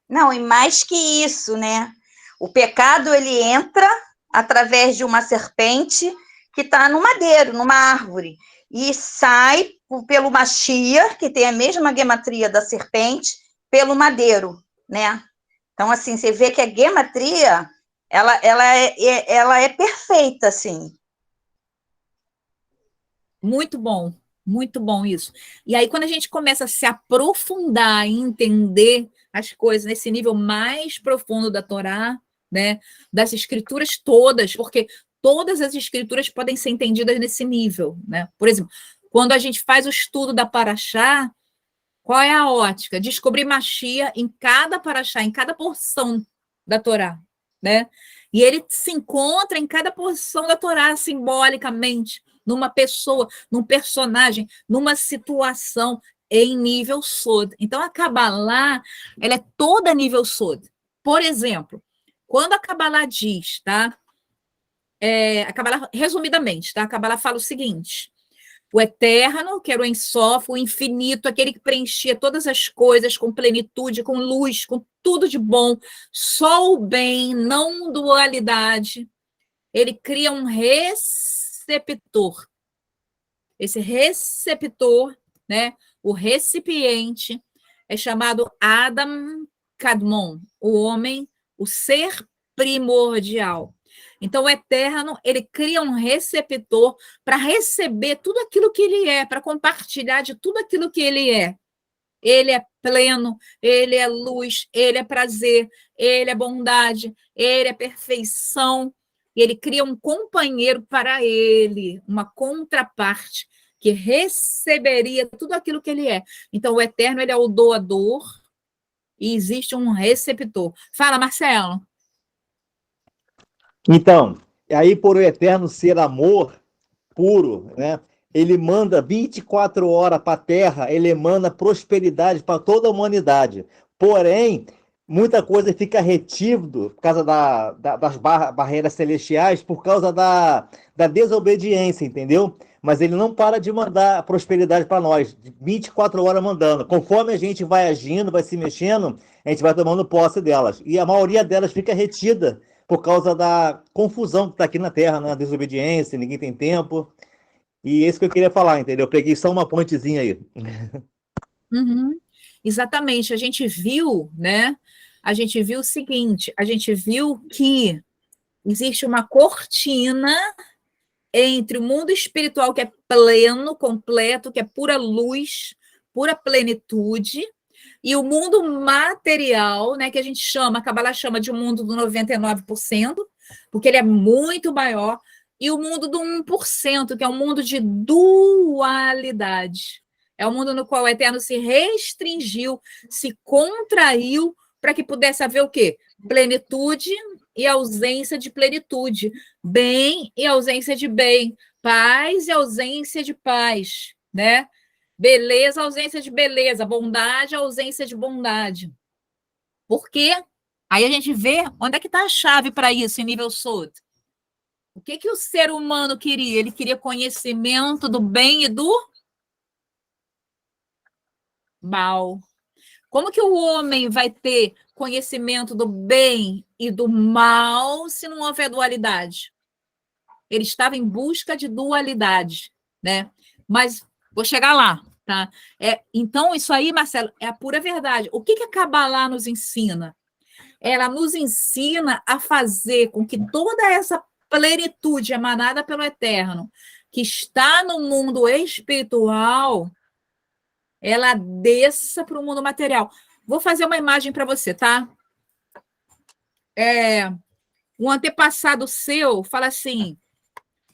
Speaker 5: Não, e mais que isso, né? O pecado, ele entra através de uma serpente que está no madeiro, numa árvore, e sai pelo Mashiach, que tem a mesma gematria da serpente, pelo madeiro, né? Então, assim, você vê que a gematria, ela é perfeita, assim.
Speaker 1: Muito bom isso. E aí, quando a gente começa a se aprofundar e entender as coisas nesse nível mais profundo da Torá, né, das escrituras todas, porque todas as escrituras podem ser entendidas nesse nível, né? Por exemplo, quando a gente faz o estudo da Parashá, qual é a ótica? Descobrir Mashiach em cada Parashá, em cada porção da Torá, né? E ele se encontra em cada porção da Torá, simbolicamente, numa pessoa, num personagem, numa situação em nível Sod. Então, a Kabbalah, ela é toda nível Sod. Por exemplo, quando a Kabbalah diz, tá? A Kabbalah, resumidamente, tá? A Kabbalah fala o seguinte: o eterno, que era o Ein Sof, o infinito, aquele que preenchia todas as coisas com plenitude, com luz, com tudo de bom, só o bem, não dualidade. Ele cria um receptor. Esse receptor, né, o recipiente, é chamado Adam Kadmon, o homem, o ser primordial. Então, o Eterno, ele cria um receptor para receber tudo aquilo que ele é, para compartilhar de tudo aquilo que ele é. Ele é pleno, ele é luz, ele é prazer, ele é bondade, ele é perfeição. E ele cria um companheiro para ele, uma contraparte, que receberia tudo aquilo que ele é. Então, o Eterno, ele é o doador e existe um receptor. Fala, Marcelo.
Speaker 8: Então, aí por o eterno ser amor puro, né? Ele manda 24 horas para a Terra, ele emana prosperidade para toda a humanidade. Porém, muita coisa fica retido por causa das barreiras celestiais, por causa da desobediência, entendeu? Mas ele não para de mandar prosperidade para nós, 24 horas mandando. Conforme a gente vai agindo, vai se mexendo, a gente vai tomando posse delas. E a maioria delas fica retida por causa da confusão que está aqui na Terra, né? Desobediência, ninguém tem tempo. E é isso que eu queria falar, entendeu? Eu peguei só uma pontezinha aí.
Speaker 1: Uhum. Exatamente. A gente viu, né? A gente viu o seguinte, a gente viu que existe uma cortina entre o mundo espiritual, que é pleno, completo, que é pura luz, pura plenitude, e o mundo material, né, que a gente chama, a Kabbalah chama de um mundo do 99%, porque ele é muito maior, e o mundo do 1%, que é um mundo de dualidade. É um mundo no qual o Eterno se restringiu, se contraiu, para que pudesse haver o quê? Plenitude e ausência de plenitude, bem e ausência de bem, paz e ausência de paz, né? Beleza, ausência de beleza, bondade, ausência de bondade. Por quê? Aí a gente vê onde é que está a chave para isso em nível Sod. O que que o ser humano queria? Ele queria conhecimento do bem e do mal. Como que o homem vai ter conhecimento do bem e do mal se não houver dualidade? Ele estava em busca de dualidade, né? Mas vou chegar lá, tá? Então, isso aí, Marcelo, é a pura verdade. O que que a Kabbalah nos ensina? Ela nos ensina a fazer com que toda essa plenitude emanada pelo Eterno, que está no mundo espiritual, ela desça para o mundo material. Vou fazer uma imagem para você, tá? Um antepassado seu fala assim,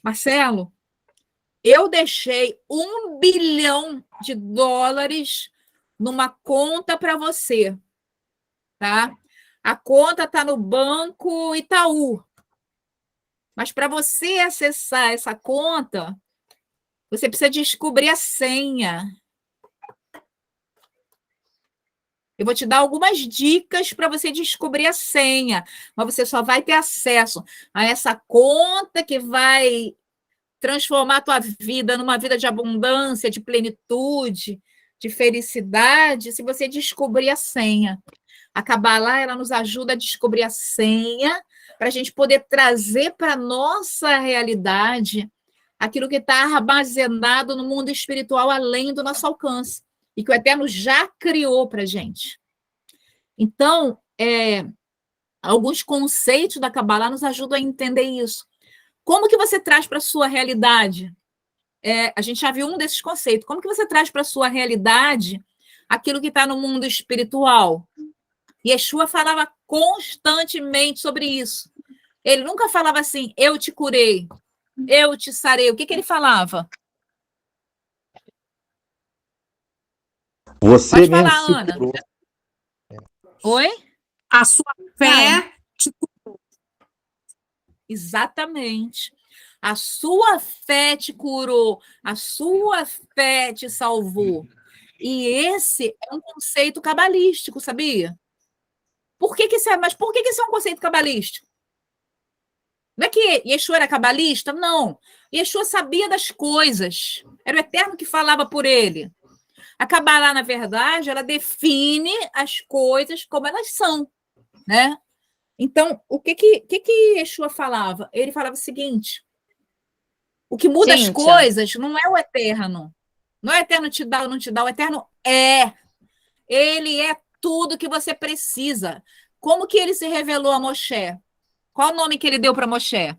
Speaker 1: Marcelo, eu deixei $1 bilhão numa conta para você, tá? A conta está no Banco Itaú. Mas para você acessar essa conta, você precisa descobrir a senha. Eu vou te dar algumas dicas para você descobrir a senha, mas você só vai ter acesso a essa conta que vai transformar a tua vida numa vida de abundância, de plenitude, de felicidade, se você descobrir a senha. A Kabbalah, ela nos ajuda a descobrir a senha para a gente poder trazer para a nossa realidade aquilo que está armazenado no mundo espiritual além do nosso alcance e que o Eterno já criou para a gente. Então, alguns conceitos da Kabbalah nos ajudam a entender isso. Como que você traz para a sua realidade? A gente já viu um desses conceitos. Como que você traz para a sua realidade aquilo que está no mundo espiritual? Yeshua falava constantemente sobre isso. Ele nunca falava assim, eu te curei, eu te sarei. O que que ele falava?
Speaker 8: Você
Speaker 1: Pode
Speaker 8: mesmo
Speaker 1: falar,
Speaker 8: se
Speaker 1: Ana.
Speaker 8: curou.
Speaker 1: Oi?
Speaker 6: A sua fé te
Speaker 1: Exatamente. A sua fé te curou, a sua fé te salvou. E esse é um conceito cabalístico, sabia? Mas por que esse é um conceito cabalístico? Não é que Yeshua era cabalista? Não. Yeshua sabia das coisas. Era o Eterno que falava por ele. A Kabbalah, na verdade, ela define as coisas como elas são, né? Então, o que Yeshua falava? Ele falava o seguinte, o que muda as coisas não é o Eterno. Não é o Eterno te dá ou não te dá, o Eterno é. Ele é tudo que você precisa. Como que ele se revelou a Moshe? Qual o nome que ele deu para Moshe?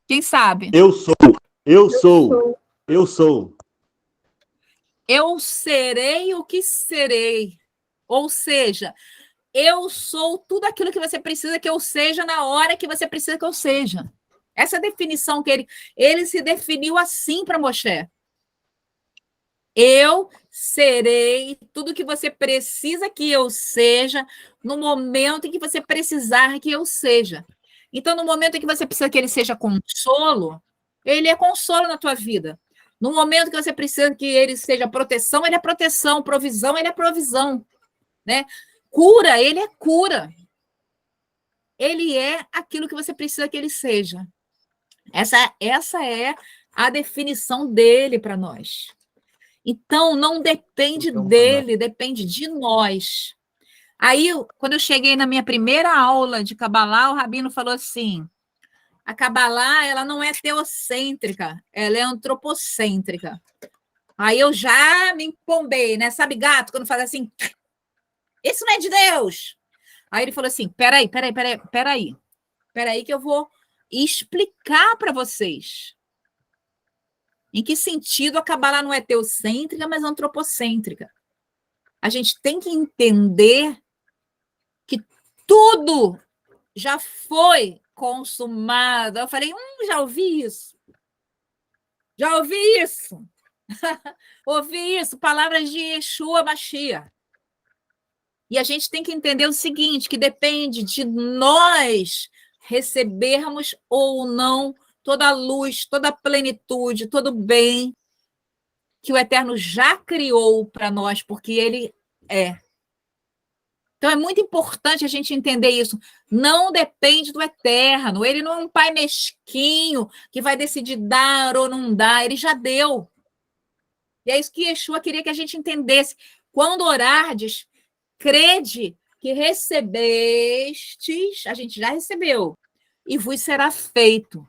Speaker 1: Quem sabe?
Speaker 8: Eu sou.
Speaker 1: Eu serei o que serei. Ou seja, eu sou tudo aquilo que você precisa que eu seja na hora que você precisa que eu seja. Essa definição que ele se definiu assim para Moshe. Eu serei tudo que você precisa que eu seja no momento em que você precisar que eu seja. Então, no momento em que você precisa que ele seja consolo, ele é consolo na tua vida. No momento que você precisa que ele seja proteção, ele é proteção. Provisão, ele é provisão. Né? Cura, ele é cura. Ele é aquilo que você precisa que ele seja. Essa é a definição dele para nós. Então, não depende dele, depende de nós. Aí, quando eu cheguei na minha primeira aula de Kabbalah, o Rabino falou assim, a Kabbalah, ela não é teocêntrica, ela é antropocêntrica. Aí eu já me empombei, né? Sabe gato, quando faz assim, isso não é de Deus. Aí ele falou assim, peraí, que eu vou explicar para vocês. Em que sentido a Kabbalah não é teocêntrica, mas antropocêntrica? A gente tem que entender que tudo já foi consumado. Eu falei, já ouvi isso. Já ouvi isso. Ouvi isso, palavras de Yeshua Mashiach. E a gente tem que entender o seguinte, que depende de nós recebermos ou não toda a luz, toda a plenitude, todo o bem que o Eterno já criou para nós, porque Ele é. Então, é muito importante a gente entender isso. Não depende do Eterno. Ele não é um pai mesquinho que vai decidir dar ou não dar. Ele já deu. E é isso que Yeshua queria que a gente entendesse. Quando orardes, crede que recebestes, a gente já recebeu, e vos será feito.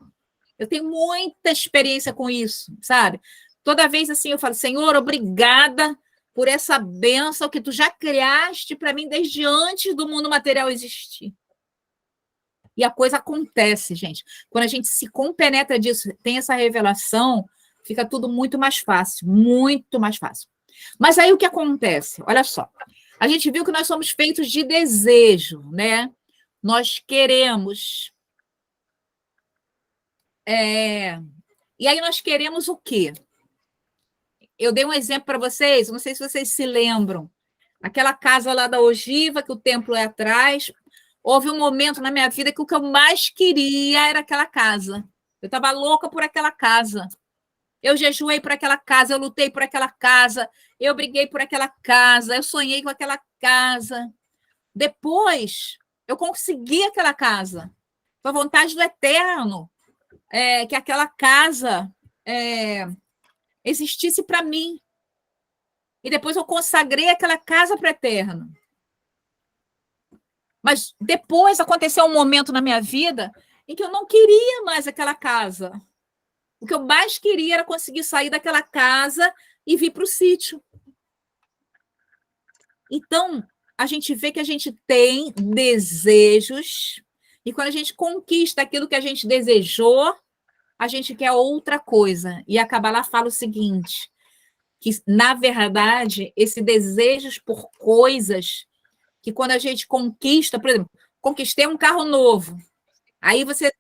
Speaker 1: Eu tenho muita experiência com isso, sabe? Toda vez assim eu falo, Senhor, obrigada por essa bênção que tu já criaste para mim desde antes do mundo material existir. E a coisa acontece, gente. Quando a gente se compenetra disso, tem essa revelação, fica tudo muito mais fácil, muito mais fácil. Mas aí o que acontece? Olha só. A gente viu que nós somos feitos de desejo, né? Nós queremos. E aí nós queremos o quê? Eu dei um exemplo para vocês, não sei se vocês se lembram. Aquela casa lá da ogiva, que o templo é atrás. Houve um momento na minha vida que o que eu mais queria era aquela casa. Eu estava louca por aquela casa. Eu jejuei por aquela casa, eu lutei por aquela casa, eu briguei por aquela casa, eu sonhei com aquela casa. Depois, eu consegui aquela casa. Foi a vontade do Eterno que aquela casa existisse para mim. E depois eu consagrei aquela casa para o Eterno. Mas depois aconteceu um momento na minha vida em que eu não queria mais aquela casa. O que eu mais queria era conseguir sair daquela casa e vir para o sítio. Então, a gente vê que a gente tem desejos, e quando a gente conquista aquilo que a gente desejou, a gente quer outra coisa. E a Kabbalah fala o seguinte, que, na verdade, esse desejos por coisas que quando a gente conquista, por exemplo, conquistei um carro novo, aí você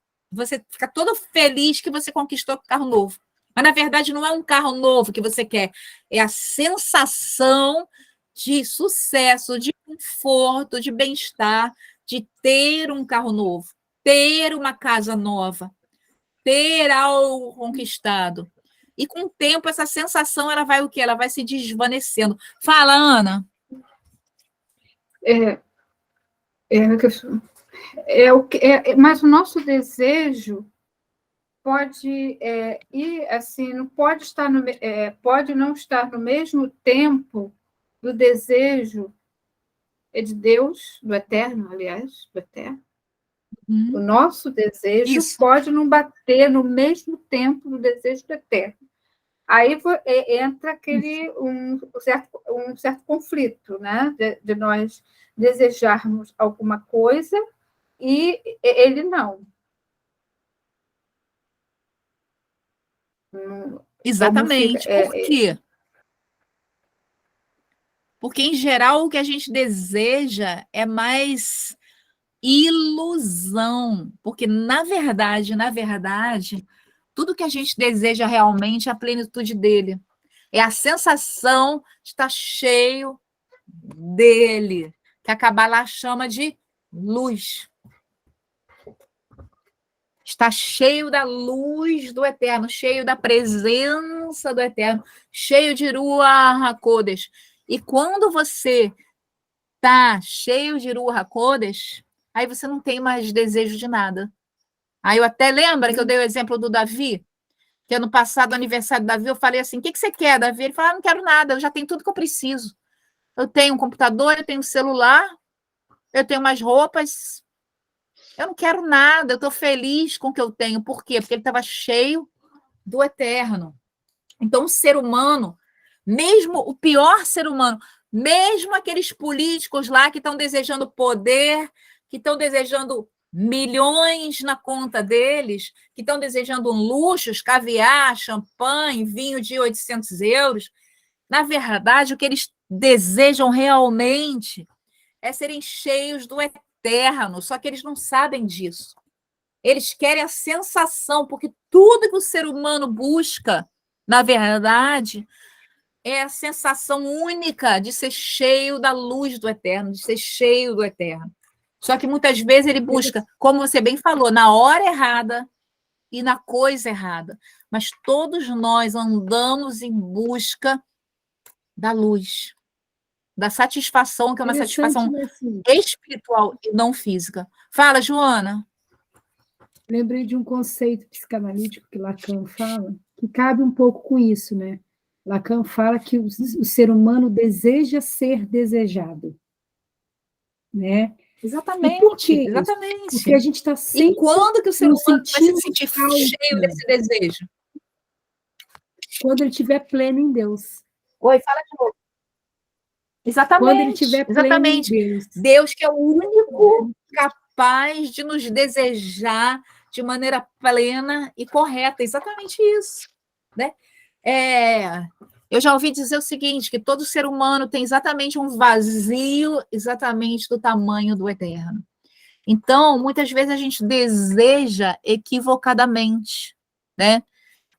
Speaker 1: fica todo feliz que você conquistou um carro novo. Mas, na verdade, não é um carro novo que você quer. É a sensação de sucesso, de conforto, de bem-estar, de ter um carro novo, ter uma casa nova, ter algo conquistado. E, com o tempo, essa sensação ela vai o quê? Ela vai se desvanecendo. Fala, Ana.
Speaker 4: Mas o nosso desejo pode ir assim, não pode estar pode não estar no mesmo tempo do desejo de Deus, do Eterno, aliás, do Eterno. O nosso desejo pode não bater no mesmo tempo do desejo do Eterno. Aí entra um certo conflito, né? De nós desejarmos alguma coisa e ele não.
Speaker 1: Exatamente. Por quê? Porque, em geral, o que a gente deseja é mais ilusão. Porque, na verdade, tudo que a gente deseja realmente é a plenitude dele. É a sensação de estar cheio dele, que a Kabbalah chama de luz. Está cheio da luz do Eterno, cheio da presença do Eterno, cheio de Ruach HaKodesh. E quando você está cheio de Ruach HaKodesh, aí você não tem mais desejo de nada. Aí eu até lembro que eu dei o exemplo do Davi, que ano passado, aniversário do Davi, eu falei assim, o que você quer, Davi? Ele falou, não quero nada, eu já tenho tudo que eu preciso. Eu tenho um computador, eu tenho um celular, eu tenho umas roupas, eu não quero nada, eu estou feliz com o que eu tenho. Por quê? Porque ele estava cheio do Eterno. Então, o ser humano, mesmo o pior ser humano, mesmo aqueles políticos lá que estão desejando poder, que estão desejando milhões na conta deles, que estão desejando luxos, caviar, champanhe, vinho de 800 euros, na verdade, o que eles desejam realmente é serem cheios do Eterno, só que eles não sabem disso. Eles querem a sensação, porque tudo que o ser humano busca, na verdade, é a sensação única de ser cheio da luz do eterno, de ser cheio do eterno. Só que muitas vezes ele busca, como você bem falou, na hora errada e na coisa errada. Mas todos nós andamos em busca da luz, da satisfação, que é uma satisfação
Speaker 7: Assim,
Speaker 1: espiritual e não física. Fala, Joana.
Speaker 7: lembrei de um conceito psicanalítico que Lacan fala, que cabe um pouco com isso, né? Lacan fala que o ser humano deseja ser desejado, né?
Speaker 1: Exatamente,
Speaker 7: por que isso?
Speaker 1: exatamente.
Speaker 7: Porque a gente está
Speaker 1: E
Speaker 7: sempre
Speaker 1: quando que o ser humano vai se
Speaker 7: sentindo
Speaker 1: sentir
Speaker 7: falta.
Speaker 1: cheio desse desejo?
Speaker 7: Quando ele estiver pleno em Deus.
Speaker 1: Oi, fala de novo. Exatamente.
Speaker 7: Quando ele estiver pleno
Speaker 1: exatamente.
Speaker 7: em Deus.
Speaker 1: Deus que é o único capaz de nos desejar de maneira plena e correta. Exatamente isso. Né? Eu já ouvi dizer o seguinte, que todo ser humano tem exatamente um vazio exatamente do tamanho do eterno. Então, muitas vezes a gente deseja equivocadamente, né?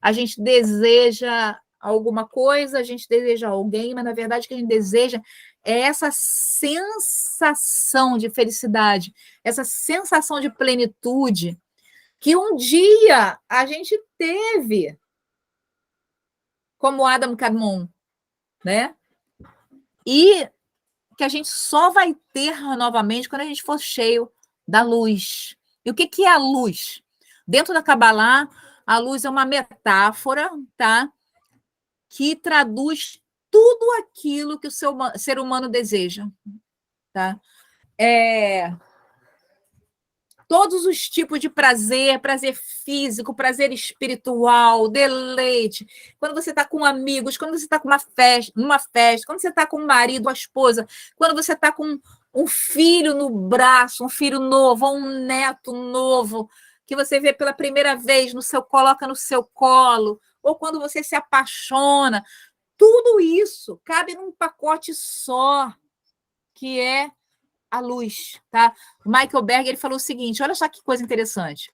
Speaker 1: A gente deseja alguma coisa, a gente deseja alguém, mas na verdade o que a gente deseja é essa sensação de felicidade, essa sensação de plenitude que um dia a gente teve, como Adam Kadmon, né? E que a gente só vai ter novamente quando a gente for cheio da luz. E o que é a luz? Dentro da Kabbalah, a luz é uma metáfora, tá? Que traduz tudo aquilo que o ser humano deseja, tá? Todos os tipos de prazer, prazer físico, prazer espiritual, deleite. Quando você está com amigos, quando você está com numa festa, quando você está com o marido, a esposa, quando você está com um filho no braço, um filho novo, ou um neto novo, que você vê pela primeira vez, coloca no seu colo, ou quando você se apaixona, tudo isso cabe num pacote só, que é a luz, tá? O Michael Berger, ele falou o seguinte, olha só que coisa interessante.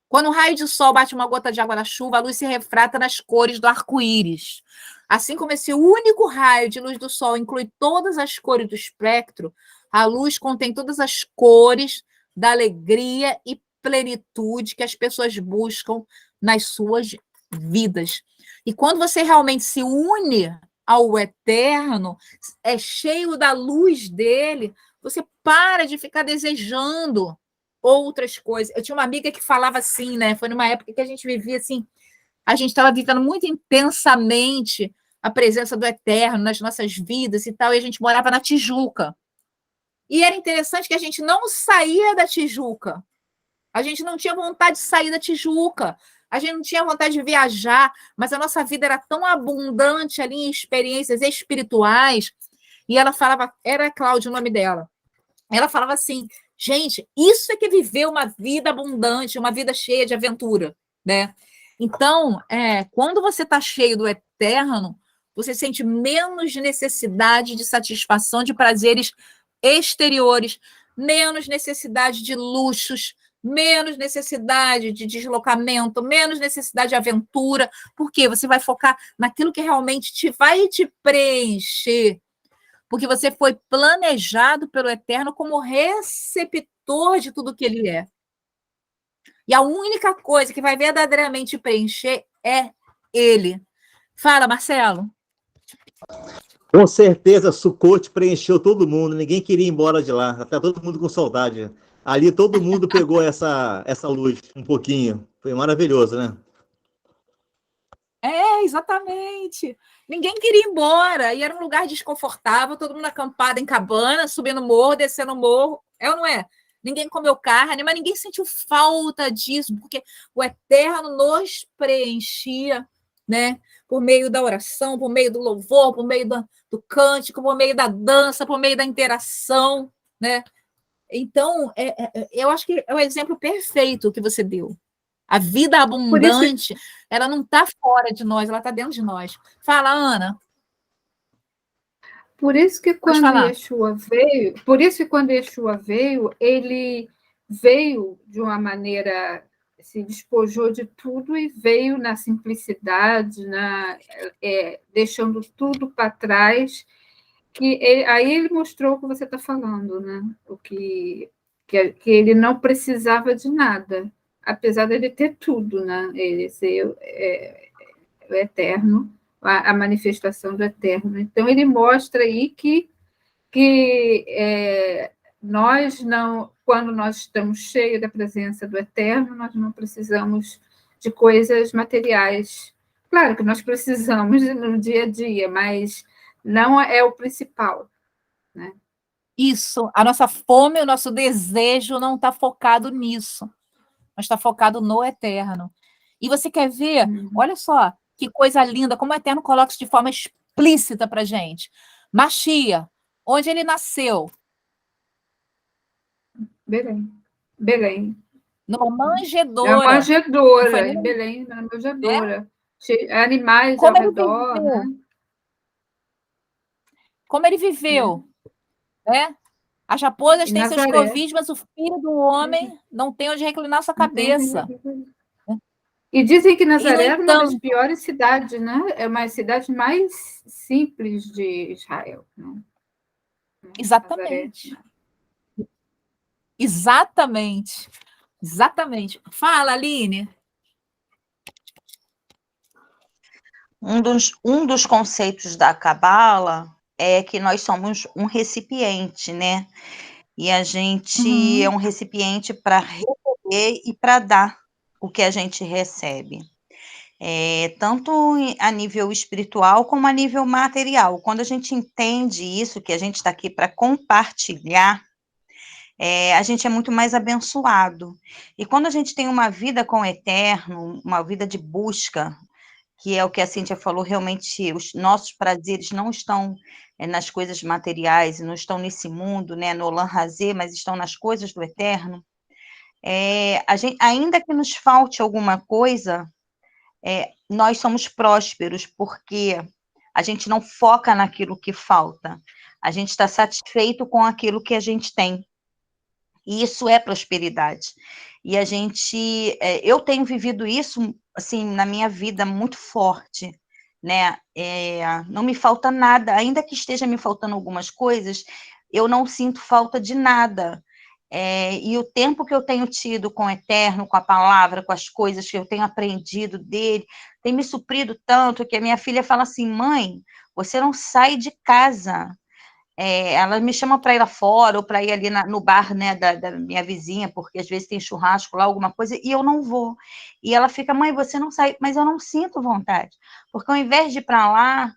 Speaker 1: Quando um raio de sol bate uma gota de água na chuva, a luz se refrata nas cores do arco-íris. Assim como esse único raio de luz do sol inclui todas as cores do espectro, a luz contém todas as cores da alegria e plenitude que as pessoas buscam nas suas vidas. E quando você realmente se une ao eterno, é cheio da luz dele, você para de ficar desejando outras coisas. Eu tinha uma amiga que falava assim, né? Foi numa época que a gente vivia assim, a gente estava vivendo muito intensamente a presença do eterno nas nossas vidas e tal, e a gente morava na Tijuca. E era interessante que a gente não saía da Tijuca. A gente não tinha vontade de sair da Tijuca. A gente não tinha vontade de viajar, mas a nossa vida era tão abundante ali em experiências espirituais. E ela falava, era Cláudia o nome dela. Ela falava assim, gente, isso é que é viver uma vida abundante, uma vida cheia de aventura, né? Então, quando você está cheio do eterno, você sente menos necessidade de satisfação de prazeres exteriores, menos necessidade de luxos, menos necessidade de deslocamento, menos necessidade de aventura, porque você vai focar naquilo que realmente vai te preencher, porque você foi planejado pelo Eterno como receptor de tudo que ele é. E a única coisa que vai verdadeiramente te preencher é ele. Fala, Marcelo.
Speaker 8: Com certeza, Sucote preencheu todo mundo, ninguém queria ir embora de lá, tá todo mundo com saudade. Ali todo mundo pegou essa luz um pouquinho, foi maravilhoso, né?
Speaker 1: Exatamente. Ninguém queria ir embora, e era um lugar desconfortável, todo mundo acampado em cabana, subindo morro, descendo morro, ou não é? Ninguém comeu carne, mas ninguém sentiu falta disso, porque o Eterno nos preenchia, né? Por meio da oração, por meio do louvor, por meio do cântico, por meio da dança, por meio da interação, né? Então, eu acho que é o exemplo perfeito que você deu. A vida abundante, ela não está fora de nós, ela está dentro de nós. Fala, Ana.
Speaker 4: Por isso que quando Yeshua veio, ele veio de uma maneira, se despojou de tudo e veio na simplicidade, deixando tudo para trás, aí ele mostrou o que você está falando, né? Que ele não precisava de nada, apesar de ele ter tudo, né? Ele ser o eterno, a manifestação do eterno. Então, ele mostra aí que nós não, quando nós estamos cheios da presença do eterno, nós não precisamos de coisas materiais. Claro que nós precisamos no dia a dia, mas não é o principal, né?
Speaker 1: Isso, a nossa fome, o nosso desejo não está focado nisso, mas está focado no eterno. E você quer ver, olha só, que coisa linda, como o Eterno coloca isso de forma explícita para a gente. Machia, onde ele nasceu?
Speaker 4: Belém.
Speaker 1: Numa manjedoura.
Speaker 4: Na manjedoura, em Belém, na manjedoura. Animais
Speaker 1: como
Speaker 4: ao redor, né?
Speaker 1: Como ele viveu, né? As raposas têm seus covis, mas o filho do homem não tem onde reclinar sua cabeça.
Speaker 4: E dizem que Nazaré é uma das piores cidades, né? É uma cidade mais simples de Israel, né?
Speaker 1: Exatamente. Nazaré. Exatamente. Fala, Aline.
Speaker 5: Um dos conceitos da Cabala é que nós somos um recipiente, né? E a gente é um recipiente para receber e para dar o que a gente recebe. Tanto a nível espiritual como a nível material. Quando a gente entende isso, que a gente está aqui para compartilhar, a gente é muito mais abençoado. E quando a gente tem uma vida com o eterno, uma vida de busca, que é o que a Cíntia falou, realmente os nossos prazeres não estão nas coisas materiais, não estão nesse mundo, né, no Olam Hazé, mas estão nas coisas do eterno. Ainda que nos falte alguma coisa, nós somos prósperos, porque a gente não foca naquilo que falta, a gente está satisfeito com aquilo que a gente tem. E isso é prosperidade. E eu tenho vivido isso, assim, na minha vida muito forte, né? Não me falta nada, ainda que esteja me faltando algumas coisas, eu não sinto falta de nada. E o tempo que eu tenho tido com o Eterno, com a palavra, com as coisas que eu tenho aprendido dele, tem me suprido tanto que a minha filha fala assim: mãe, você não sai de casa. Ela me chama para ir lá fora, ou para ir ali no bar, né, da minha vizinha, porque às vezes tem churrasco lá, alguma coisa, e eu não vou. E ela fica: mãe, você não sai, mas eu não sinto vontade, porque ao invés de ir para lá,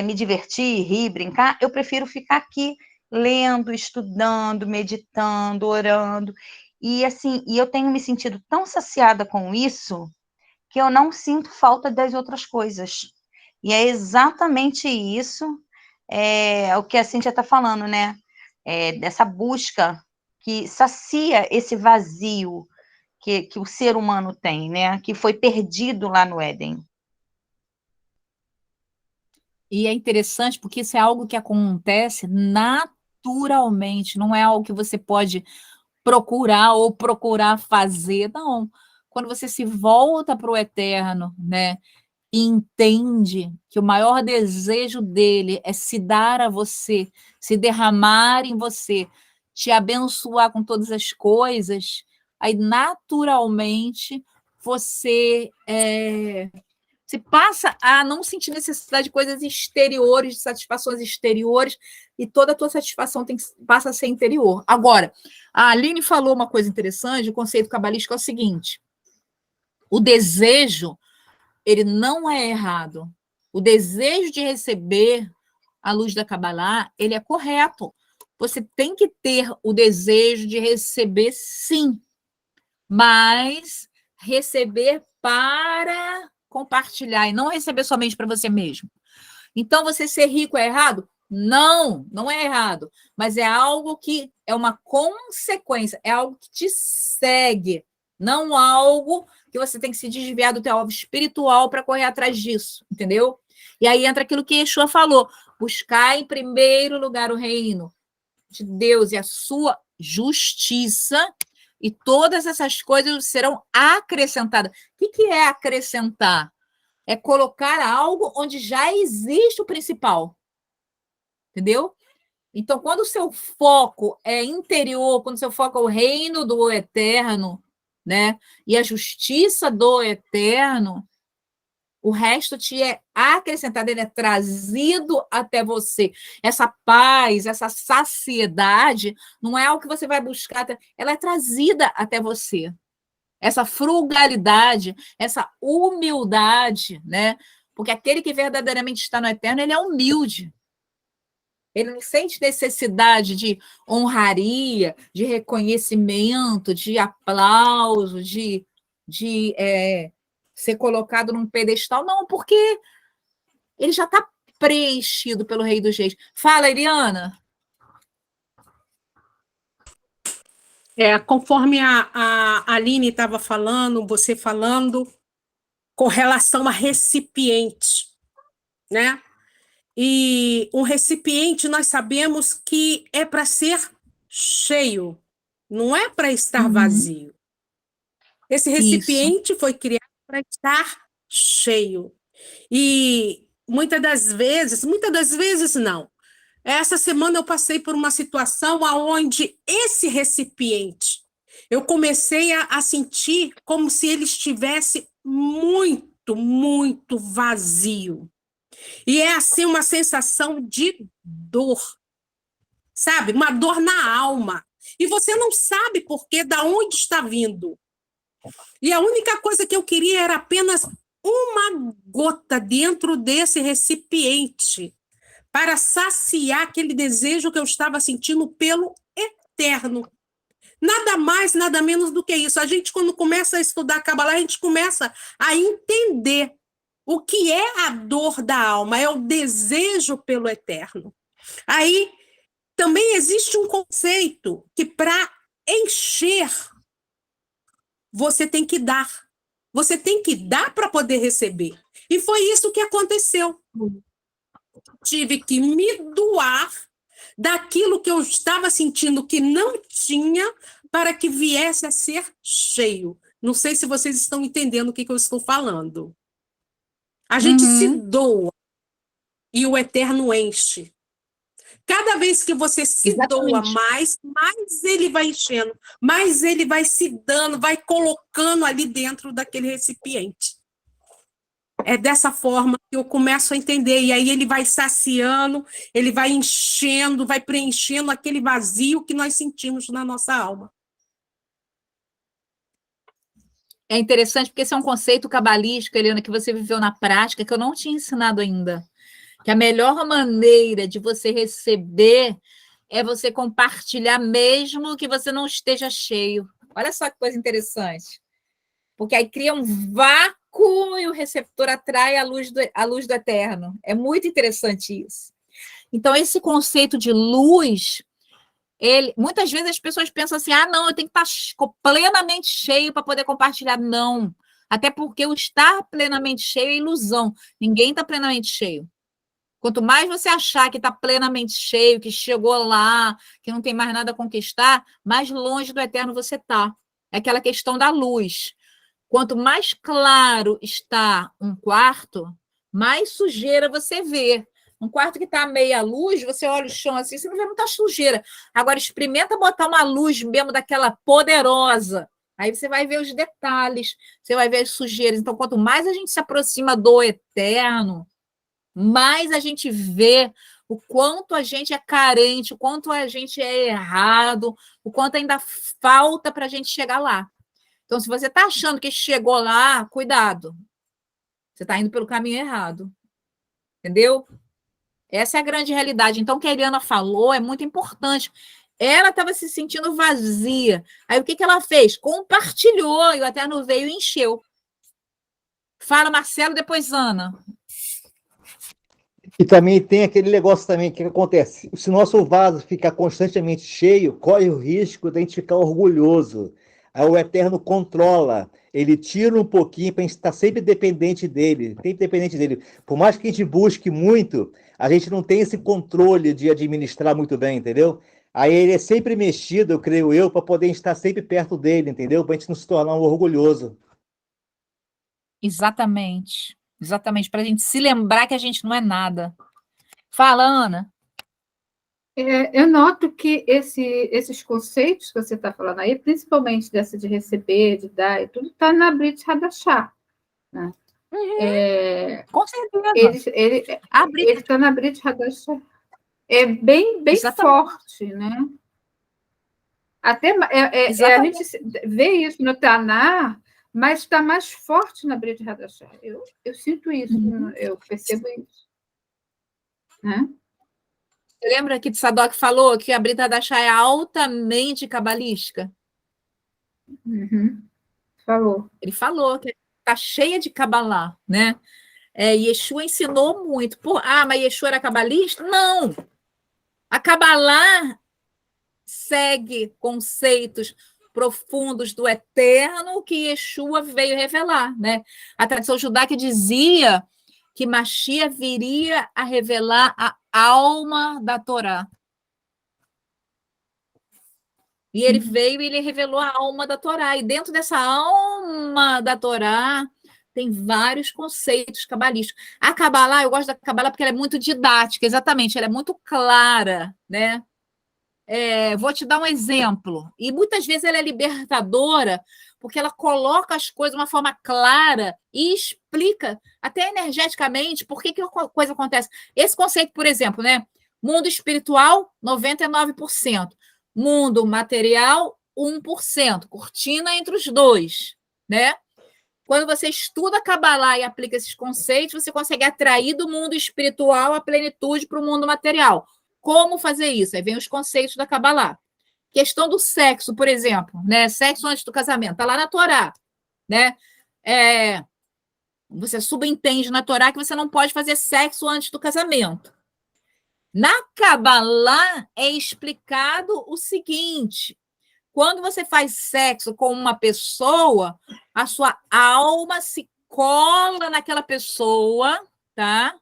Speaker 5: me divertir, rir, brincar, eu prefiro ficar aqui, lendo, estudando, meditando, orando, e assim, eu tenho me sentido tão saciada com isso, que eu não sinto falta das outras coisas. E é exatamente isso, o que a Cíntia está falando, né? Dessa busca que sacia esse vazio que o ser humano tem, né? Que foi perdido lá no Éden.
Speaker 1: E é interessante porque isso é algo que acontece naturalmente, não é algo que você pode procurar fazer, não. Quando você se volta para o eterno, né? E entende que o maior desejo dele é se dar a você, se derramar em você, te abençoar com todas as coisas, aí naturalmente você passa a não sentir necessidade de coisas exteriores, de satisfações exteriores, e toda a tua satisfação passa a ser interior. Agora, a Aline falou uma coisa interessante, o conceito cabalístico é o seguinte: o desejo, ele não é errado. O desejo de receber a luz da Kabbalah, ele é correto. Você tem que ter o desejo de receber, sim, mas receber para compartilhar e não receber somente para você mesmo. Então, você ser rico é errado? Não, não é errado, mas é algo que é uma consequência, é algo que te segue, não algo que você tem que se desviar do teu alvo espiritual para correr atrás disso, entendeu? E aí entra aquilo que Yeshua falou: buscar em primeiro lugar o reino de Deus e a sua justiça, E todas essas coisas serão acrescentadas. O que é acrescentar? É colocar algo onde já existe o principal. Entendeu? Então, quando o seu foco é interior, quando o seu foco é o reino do eterno, né? E a justiça do eterno, o resto te é acrescentado, ele é trazido até você. Essa paz, essa saciedade, não é algo que você vai buscar, ela é trazida até você. Essa frugalidade, essa humildade, né? Porque aquele que verdadeiramente está no eterno, ele é humilde. Ele não sente necessidade de honraria, de reconhecimento, de aplauso, de ser colocado num pedestal, não, porque ele já está preenchido pelo Rei dos Reis. Fala, Eliana.
Speaker 6: Conforme a Aline estava falando, você falando, com relação a recipiente, né? E um recipiente, nós sabemos que é para ser cheio, não é para estar vazio. Esse recipiente foi criado para estar cheio. E muitas das vezes não. Essa semana eu passei por uma situação onde esse recipiente, eu comecei a sentir como se ele estivesse muito, muito vazio. E é assim uma sensação de dor, sabe? Uma dor na alma. E você não sabe por quê, da onde está vindo. E a única coisa que eu queria era apenas uma gota dentro desse recipiente para saciar aquele desejo que eu estava sentindo pelo eterno. Nada mais, nada menos do que isso. A gente, quando começa a estudar Kabbalah, a gente começa a entender o que é a dor da alma, é o desejo pelo eterno. Aí também existe um conceito que para encher, você tem que dar. Você tem que dar para poder receber. E foi isso que aconteceu. Tive que me doar daquilo que eu estava sentindo que não tinha para que viesse a ser cheio. Não sei se vocês estão entendendo o que eu estou falando. A gente se doa e o eterno enche. Cada vez que você se doa mais ele vai enchendo, mais ele vai se dando, vai colocando ali dentro daquele recipiente. É dessa forma que eu começo a entender. E aí ele vai saciando, ele vai enchendo, vai preenchendo aquele vazio que nós sentimos na nossa alma.
Speaker 1: É interessante porque esse é um conceito cabalístico, Eliana, que você viveu na prática, que eu não tinha ensinado ainda. Que a melhor maneira de você receber é você compartilhar mesmo que você não esteja cheio. Olha só que coisa interessante. Porque aí cria um vácuo e o receptor atrai a luz do eterno. É muito interessante isso. Então, esse conceito de luz, muitas vezes as pessoas pensam assim, não, eu tenho que estar plenamente cheio para poder compartilhar. Não. Até porque o estar plenamente cheio é ilusão. Ninguém está plenamente cheio. Quanto mais você achar que está plenamente cheio, que chegou lá, que não tem mais nada a conquistar, mais longe do eterno você está. É aquela questão da luz. Quanto mais claro está um quarto, mais sujeira você vê. Um quarto que está meia luz, você olha o chão assim, você não vê muita sujeira. Agora, experimenta botar uma luz mesmo daquela poderosa. Aí você vai ver os detalhes, você vai ver as sujeiras. Então, quanto mais a gente se aproxima do eterno, mais a gente vê o quanto a gente é carente, o quanto a gente é errado, o quanto ainda falta para a gente chegar lá. Então, se você está achando que chegou lá, cuidado. Você está indo pelo caminho errado. Entendeu? Essa é a grande realidade. Então, o que a Eliana falou é muito importante. Ela estava se sentindo vazia. Aí, o que ela fez? Compartilhou, e o Eterno veio e encheu. Fala, Marcelo, depois Ana.
Speaker 8: E também tem aquele negócio também que acontece. Se o nosso vaso ficar constantemente cheio, corre o risco de a gente ficar orgulhoso. Aí o Eterno controla. Ele tira um pouquinho para a gente estar sempre dependente dele. Por mais que a gente busque muito, a gente não tem esse controle de administrar muito bem, entendeu? Aí ele é sempre mexido, eu creio eu, para poder estar sempre perto dele, entendeu? Para a gente não se tornar um orgulhoso.
Speaker 1: Exatamente. Exatamente. Para a gente se lembrar que a gente não é nada. Fala, Ana.
Speaker 4: Eu noto que esses conceitos que você está falando aí, principalmente dessa de receber, de dar e tudo, está na Brit Hadashah. Né?
Speaker 1: Com certeza.
Speaker 4: Ele está na Brit Hadashah. É bem forte, né? Até a gente vê isso no Taná, mas está mais forte na Brit Hadashah. Eu sinto isso, eu percebo isso. Né?
Speaker 1: Você lembra que o Sadoc falou que a Brit Hadashah é altamente cabalística?
Speaker 4: Falou.
Speaker 1: Ele falou que está cheia de cabalá, né? Yeshua ensinou muito. Mas Yeshua era cabalista? Não! A cabalá segue conceitos profundos do eterno que Yeshua veio revelar, né? A tradição judaica dizia que Mashiach viria a revelar a alma da Torá. E ele veio e ele revelou a alma da Torá. E dentro dessa alma da Torá tem vários conceitos cabalísticos. A Cabalá, eu gosto da Cabalá porque ela é muito didática, exatamente, ela é muito clara, né? Vou te dar um exemplo. E muitas vezes ela é libertadora porque ela coloca as coisas de uma forma clara e explica, até energeticamente, por que a coisa acontece. Esse conceito, por exemplo, né? Mundo espiritual, 99%. Mundo material, 1%. Cortina entre os dois, né? Quando você estuda a Kabbalah e aplica esses conceitos, você consegue atrair do mundo espiritual a plenitude para o mundo material. Como fazer isso? Aí vem os conceitos da Kabbalah. Questão do sexo, por exemplo, né? Sexo antes do casamento, está lá na Torá, né? Você subentende na Torá que você não pode fazer sexo antes do casamento. Na Kabbalah é explicado o seguinte: quando você faz sexo com uma pessoa, a sua alma se cola naquela pessoa, tá?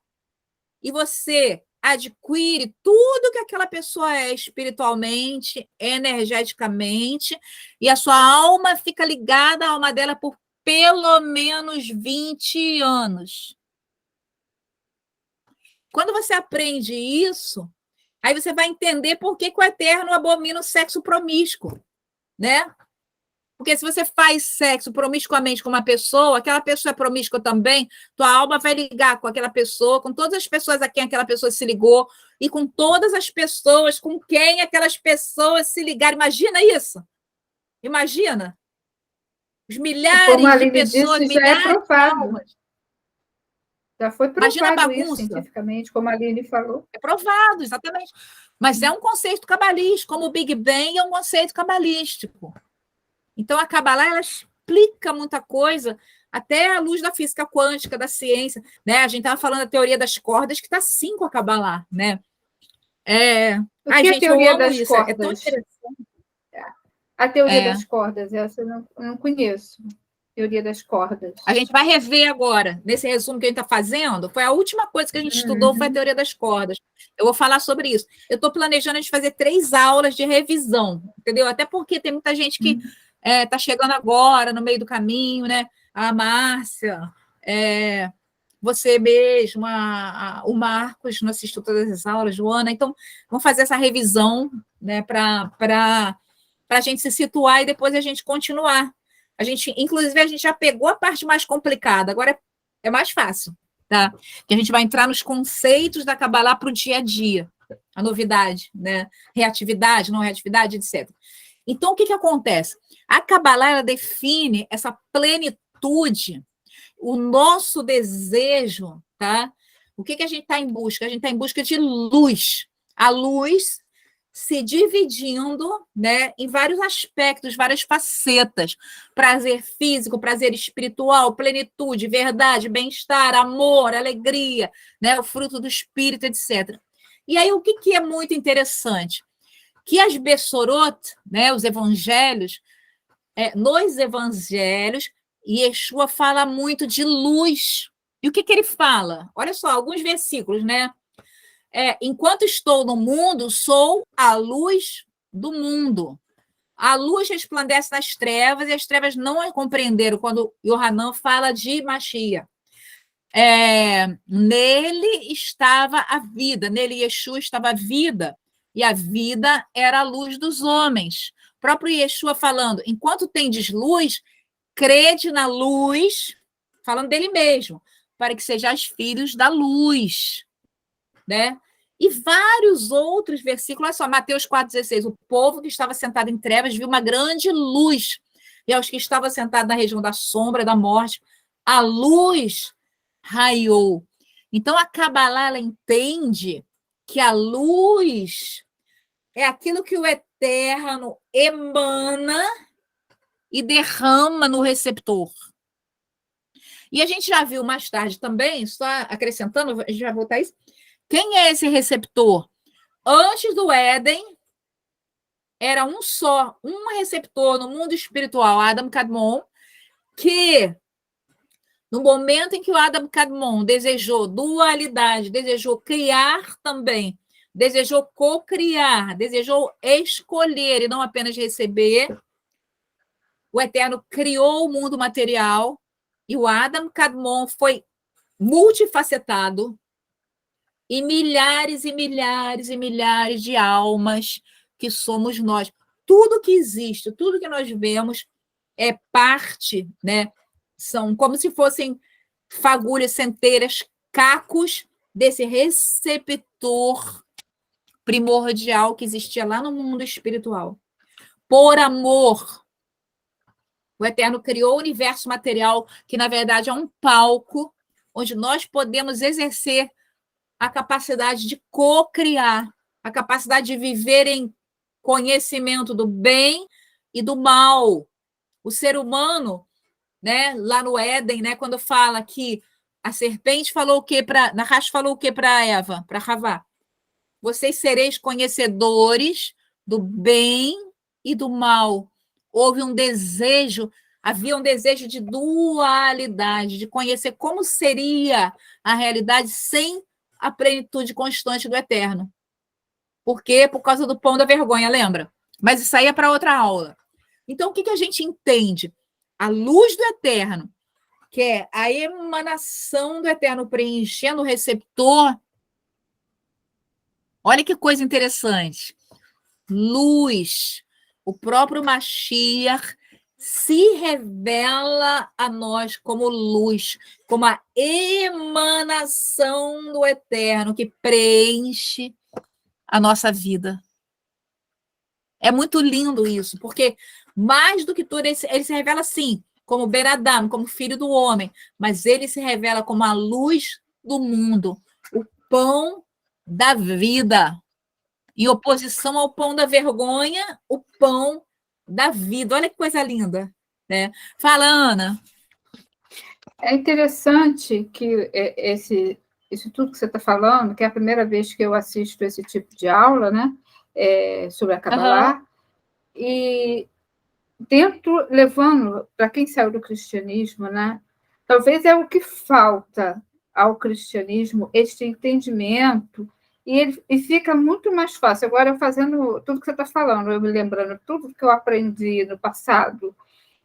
Speaker 1: E você adquire tudo que aquela pessoa é espiritualmente, energeticamente, e a sua alma fica ligada à alma dela por pelo menos 20 anos. Quando você aprende isso, aí você vai entender por que o Eterno abomina o sexo promíscuo, né? Porque se você faz sexo promiscuamente com uma pessoa, aquela pessoa é promíscua também, tua alma vai ligar com aquela pessoa, com todas as pessoas a quem aquela pessoa se ligou, e com todas as pessoas com quem aquelas pessoas se ligaram. Imagina isso? Imagina? Os milhares de pessoas,
Speaker 4: disse, já é provado.
Speaker 1: Almas.
Speaker 4: Já foi
Speaker 1: Imagina a
Speaker 4: provado
Speaker 1: bagunça.
Speaker 4: isso cientificamente, como a Aline falou.
Speaker 1: É provado, exatamente. Mas é um conceito cabalístico, como o Big Bang é um conceito cabalístico. Então, a Kabbalah, ela explica muita coisa, até à luz da física quântica, da ciência, né? A gente estava falando da teoria das cordas, que está sim com a Kabbalah, né?
Speaker 4: O que é a teoria das cordas?
Speaker 1: É tão interessante.
Speaker 4: A teoria das cordas, essa eu não conheço. Teoria das cordas.
Speaker 1: A gente vai rever agora, nesse resumo que a gente está fazendo, foi a última coisa que a gente estudou, foi a teoria das cordas. Eu vou falar sobre isso. Eu estou planejando a gente fazer 3 aulas de revisão, entendeu? Até porque tem muita gente que está chegando agora, no meio do caminho, né? A Márcia, você mesmo, o Marcos, não assistiu todas as aulas, Joana. Então, vamos fazer essa revisão, né? Para a gente se situar e depois a gente continuar. Inclusive, a gente já pegou a parte mais complicada, agora é mais fácil, tá? Que a gente vai entrar nos conceitos da Kabbalah para o dia a dia, a novidade, né? Reatividade, não reatividade, etc. Então, o que acontece? A Kabbalah, ela define essa plenitude, o nosso desejo, tá? O que a gente está em busca? A gente está em busca de luz. A luz se dividindo, né, em vários aspectos, várias facetas. Prazer físico, prazer espiritual, plenitude, verdade, bem-estar, amor, alegria, né, o fruto do espírito, etc. E aí, o que é muito interessante? Que as Bessorot, né, os evangelhos, nos evangelhos, Yeshua fala muito de luz. E o que ele fala? Olha só, alguns versículos, né? enquanto estou no mundo, sou a luz do mundo. A luz resplandece nas trevas e as trevas não a compreenderam quando Yohanan fala de Mashiach. Nele estava a vida, nele Yeshua estava a vida, e a vida era a luz dos homens. O próprio Yeshua falando, enquanto tendes luz, crede na luz, falando dele mesmo, para que sejais filhos da luz, né? E vários outros versículos, olha só, Mateus 4,16, o povo que estava sentado em trevas viu uma grande luz, e aos que estavam sentados na região da sombra, da morte, a luz raiou. Então, a Kabbalah, ela entende que a luz é aquilo que o Eterno emana e derrama no receptor. E a gente já viu mais tarde também, só acrescentando, a gente vai voltar a isso, quem é esse receptor? Antes do Éden, era um só, um receptor no mundo espiritual, Adam Kadmon, que no momento em que o Adam Kadmon desejou dualidade, desejou criar também, desejou co-criar, desejou escolher e não apenas receber, o Eterno criou o mundo material e o Adam Kadmon foi multifacetado e milhares e milhares e milhares de almas que somos nós. Tudo que existe, tudo que nós vemos é parte, né? São como se fossem fagulhas, centeiras, cacos desse receptor primordial que existia lá no mundo espiritual. Por amor, o Eterno criou o universo material, que na verdade é um palco onde nós podemos exercer a capacidade de co-criar, a capacidade de viver em conhecimento do bem e do mal. O ser humano, né, lá no Éden, né, quando fala que a serpente falou o quê para Nahash falou o quê para Eva, para Havá? Vocês sereis conhecedores do bem e do mal. Havia um desejo de dualidade, de conhecer como seria a realidade sem a plenitude constante do Eterno. Por quê? Por causa do pão da vergonha, lembra? Mas isso aí é para outra aula. Então, o que a gente entende? A luz do Eterno, que é a emanação do Eterno preenchendo o receptor. Olha que coisa interessante. Luz. O próprio Mashiach se revela a nós como luz, como a emanação do Eterno que preenche a nossa vida. É muito lindo isso, porque mais do que tudo, ele se revela assim, como Ben-Adam, como filho do homem, mas ele se revela como a luz do mundo, o pão da vida, em oposição ao pão da vergonha, o pão da vida. Olha que coisa linda, né? Fala, Ana.
Speaker 4: É interessante que isso tudo que você está falando, que é a primeira vez que eu assisto esse tipo de aula, né? Sobre a Kabbalah, e levando para quem saiu do cristianismo, né? Talvez é o que falta ao cristianismo, este entendimento, e fica muito mais fácil. Agora, fazendo tudo que você está falando, eu me lembrando tudo que eu aprendi no passado,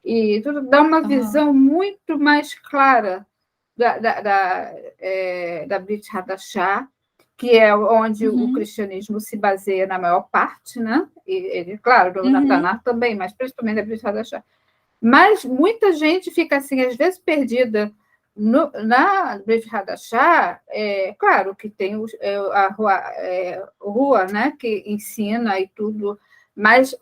Speaker 4: e tudo dá uma visão muito mais clara da Brit Hadashah, que é onde o cristianismo se baseia na maior parte, né? E claro, na Tanakh também, mas principalmente na Brit Hadashah. Mas muita gente fica, assim, às vezes, perdida na Brit Hadashah. Claro que tem a Rua, né? Que ensina e tudo, mas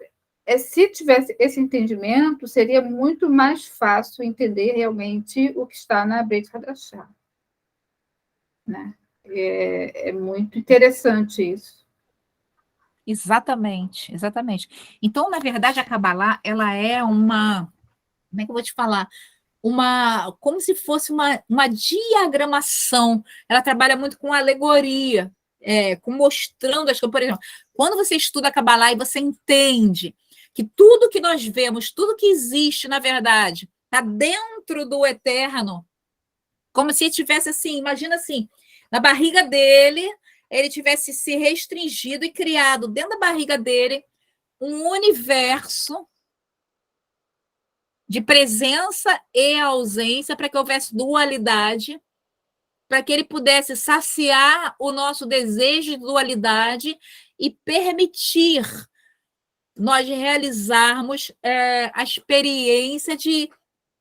Speaker 4: se tivesse esse entendimento, seria muito mais fácil entender realmente o que está na Brit Hadashah, né? É muito interessante isso.
Speaker 1: Exatamente, exatamente. Então, na verdade, a Kabbalah, ela é uma, como é que eu vou te falar? Como se fosse uma diagramação. Ela trabalha muito com alegoria, com mostrando as coisas. Por exemplo, quando você estuda a Kabbalah e você entende que tudo que nós vemos, tudo que existe, na verdade, está dentro do Eterno, como se tivesse assim, imagina assim, na barriga dele ele tivesse se restringido e criado dentro da barriga dele um universo de presença e ausência para que houvesse dualidade, para que ele pudesse saciar o nosso desejo de dualidade e permitir nós realizarmos a experiência de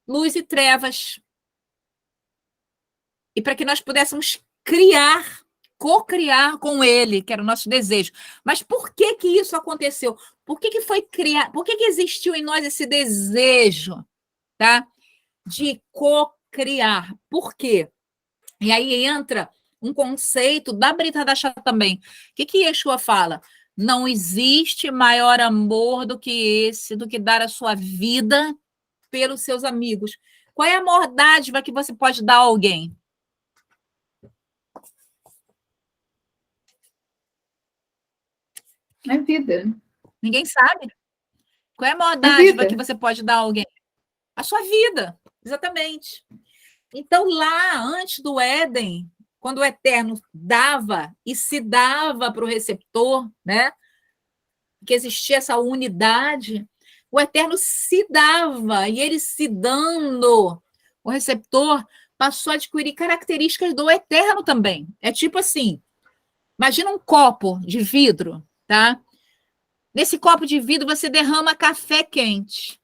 Speaker 1: luz e trevas. E para que nós pudéssemos criar, co-criar com ele, que era o nosso desejo. Mas por que que isso aconteceu? Por que foi criar? Por que existiu em nós esse desejo, tá? De co-criar? Por quê? E aí entra um conceito da Brita Dachá também. O que Yeshua fala? Não existe maior amor do que esse, do que dar a sua vida pelos seus amigos. Qual é a maior dádiva que você pode dar a alguém?
Speaker 4: É vida.
Speaker 1: Ninguém sabe. Qual é a maior dádiva que você pode dar a alguém? A sua vida, exatamente. Então, lá, antes do Éden, quando o Eterno dava e se dava para o receptor, né? Que existia essa unidade, o Eterno se dava, e ele se dando, o receptor passou a adquirir características do Eterno também. É tipo assim, imagina um copo de vidro, tá? Nesse copo de vidro você derrama café quente.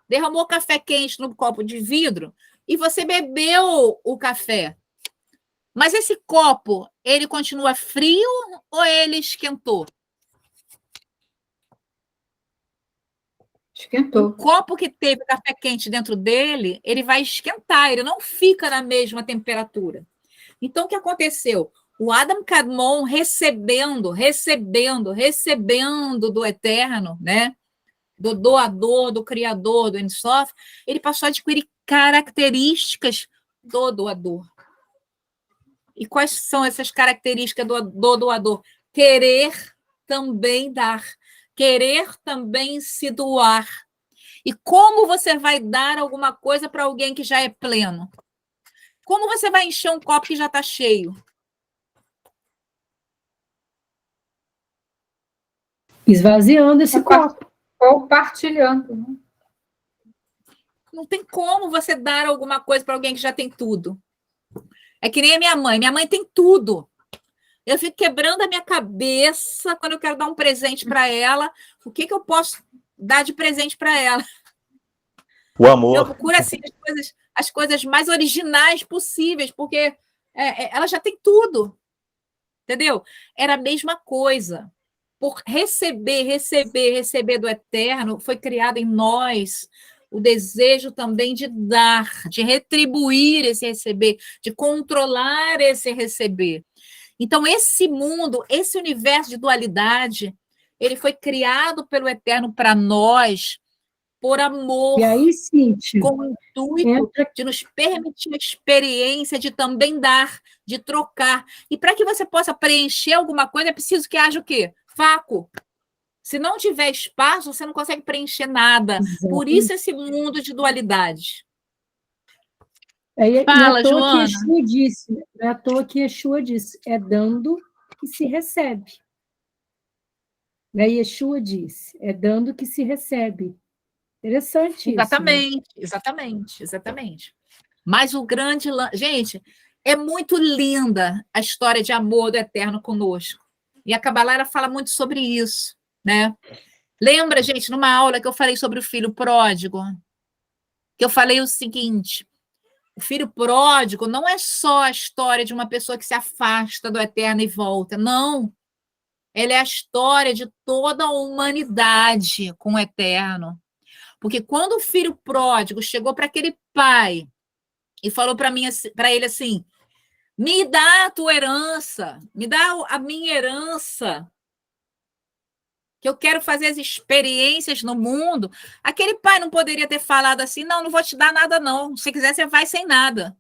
Speaker 1: Derramou café quente no copo de vidro e você bebeu o café. Mas esse copo, ele continua frio ou ele esquentou?
Speaker 4: Esquentou.
Speaker 1: O copo que teve café quente dentro dele, ele vai esquentar, ele não fica na mesma temperatura. Então, o que aconteceu? O Adam Kadmon recebendo do Eterno, né? Do doador, do criador, do Ein Sof, ele passou a adquirir características do doador. E quais são essas características do doador? Querer também dar, querer também se doar. E como você vai dar alguma coisa para alguém que já é pleno? Como você vai encher um copo que já está cheio?
Speaker 7: Esvaziando esse copo.
Speaker 4: Compartilhando. Né?
Speaker 1: Não tem como você dar alguma coisa para alguém que já tem tudo. É que nem a minha mãe. Minha mãe tem tudo. Eu fico quebrando a minha cabeça quando eu quero dar um presente para ela. O que eu posso dar de presente para ela?
Speaker 8: O amor.
Speaker 1: Eu procuro assim, as coisas mais originais possíveis, porque ela já tem tudo. Entendeu? Era a mesma coisa. Por receber do Eterno, foi criado em nós o desejo também de dar, de retribuir esse receber, de controlar esse receber. Então, esse mundo, esse universo de dualidade, ele foi criado pelo Eterno para nós, por amor,
Speaker 7: e aí, Cíntia,
Speaker 1: com o intuito de nos permitir a experiência de também dar, de trocar. E para que você possa preencher alguma coisa, é preciso que haja o quê? Vácuo. Se não tiver espaço, você não consegue preencher nada.
Speaker 7: Exatamente.
Speaker 1: Por isso esse mundo de dualidade.
Speaker 7: Fala,
Speaker 1: Joana.
Speaker 7: Não é à toa que Yeshua disse, é dando que se recebe. Né? Yeshua disse, é dando que se recebe. Interessante
Speaker 1: Exatamente, exatamente. Mas o grande... Gente, é muito linda a história de amor do Eterno conosco. E a Kabbalah fala muito sobre isso, né? Lembra, gente, numa aula que eu falei sobre o filho pródigo? Que eu falei o seguinte... O filho pródigo não é só a história de uma pessoa que se afasta do Eterno e volta. Não. Ela é a história de toda a humanidade com o Eterno. Porque quando o filho pródigo chegou para aquele pai e falou para ele assim, me dá a tua herança, me dá a minha herança, que eu quero fazer as experiências no mundo, aquele pai não poderia ter falado assim, não vou te dar nada não, se quiser você vai sem nada.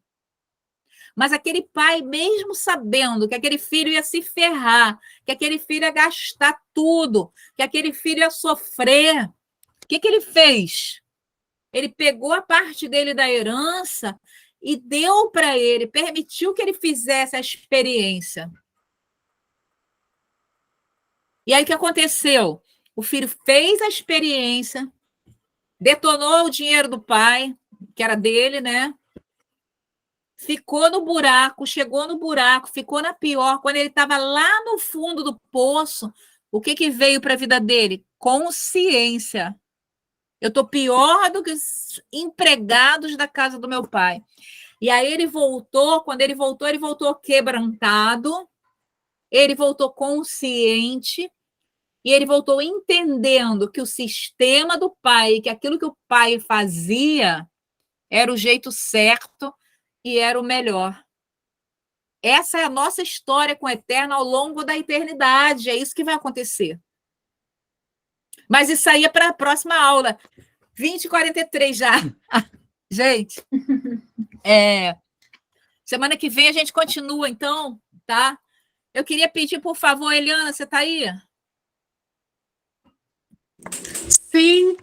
Speaker 1: Mas aquele pai, mesmo sabendo que aquele filho ia se ferrar, que aquele filho ia gastar tudo, que aquele filho ia sofrer, o que ele fez? Ele pegou a parte dele da herança e deu para ele, permitiu que ele fizesse a experiência. E aí, o que aconteceu? O filho fez a experiência, detonou o dinheiro do pai, que era dele, né? Ficou no buraco, chegou no buraco, ficou na pior. Quando ele estava lá no fundo do poço, o que veio para a vida dele? Consciência. Eu estou pior do que os empregados da casa do meu pai. E aí ele voltou, quando ele voltou quebrantado, ele voltou consciente, e ele voltou entendendo que o sistema do pai, que aquilo que o pai fazia era o jeito certo e era o melhor. Essa é a nossa história com o Eterno ao longo da eternidade, é isso que vai acontecer. Mas isso aí é para a próxima aula. 20h43 já. Gente, semana que vem a gente continua, então, tá? Eu queria pedir, por favor, Eliana, você está aí?
Speaker 6: Sim,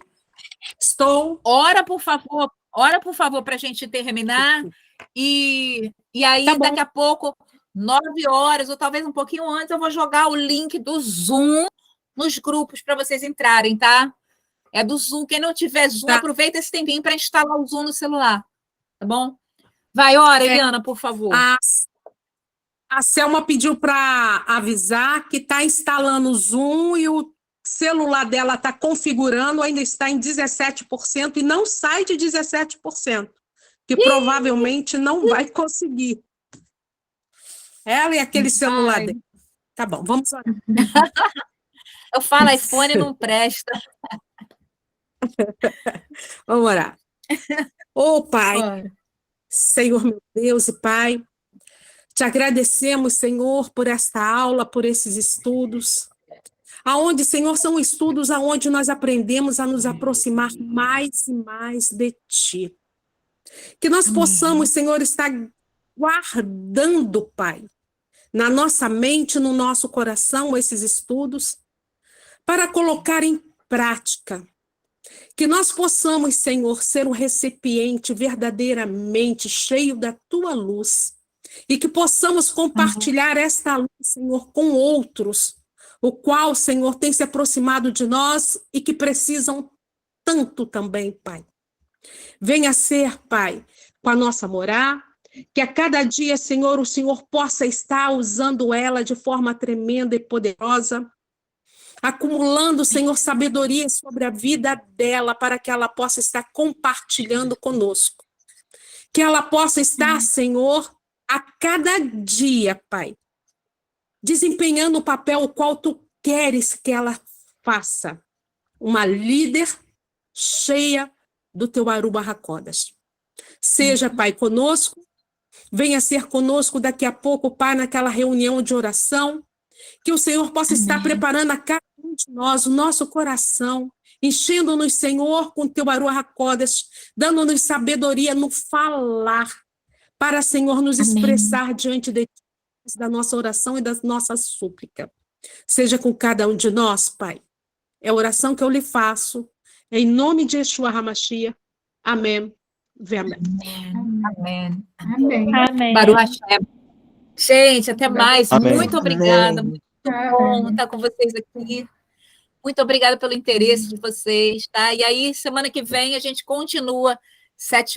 Speaker 6: estou.
Speaker 1: Ora, por favor, para a gente terminar. E aí,
Speaker 6: Tá bom.
Speaker 1: daqui a pouco, 9h, ou talvez um pouquinho antes, eu vou jogar o link do Zoom nos grupos para vocês entrarem, tá? É do Zoom. Quem não tiver Zoom,
Speaker 6: Tá.
Speaker 1: aproveita esse tempinho para instalar o Zoom no celular, tá bom? Vai, Eliana, por favor.
Speaker 6: A Selma pediu para avisar que está instalando o Zoom e o celular dela está configurando, ainda está em 17% e não sai de 17%, que provavelmente não vai conseguir. Ela e aquele celular dela. Tá bom, vamos lá.
Speaker 1: Eu falo, iPhone não presta.
Speaker 6: Vamos orar. Ô, Pai,
Speaker 1: Bora.
Speaker 6: Senhor meu Deus e Pai, te agradecemos, Senhor, por esta aula, por esses estudos, aonde, Senhor, são estudos aonde nós aprendemos a nos aproximar mais e mais de Ti. Que nós possamos, Senhor, estar guardando, Pai, na nossa mente, no nosso coração, esses estudos, para colocar em prática. Que nós possamos, Senhor, ser um recipiente verdadeiramente cheio da Tua luz e que possamos compartilhar esta luz, Senhor, com outros, o qual, Senhor, tem se aproximado de nós e que precisam tanto também, Pai. Venha ser, Pai, com a nossa morar, que a cada dia, Senhor, o Senhor possa estar usando ela de forma tremenda e poderosa, acumulando, Senhor, sabedoria sobre a vida dela para que ela possa estar compartilhando conosco. Que ela possa estar, Senhor, a cada dia, Pai, desempenhando o papel o qual Tu queres que ela faça. Uma líder cheia do Teu Aruba Hakodesh. Seja, Pai, conosco, venha ser conosco daqui a pouco, Pai, naquela reunião de oração, que o Senhor possa estar preparando a cada um de nós, o nosso coração, enchendo-nos, Senhor, com Teu Aruba Hakodesh, dando-nos sabedoria no falar, para, Senhor, nos expressar diante de Ti, da nossa oração e da nossa súplica. Seja com cada um de nós, Pai. É a oração que eu lhe faço, em nome de Yeshua HaMashiach. Amém. Amém.
Speaker 1: Amém.
Speaker 4: Amém.
Speaker 2: Amém.
Speaker 1: Baruch Hashem. Gente, até mais.
Speaker 8: Amém.
Speaker 1: Muito obrigada.
Speaker 8: Amém.
Speaker 1: Muito bom estar com vocês aqui. Muito obrigada pelo interesse de vocês, tá? E aí, semana que vem, a gente continua 7h.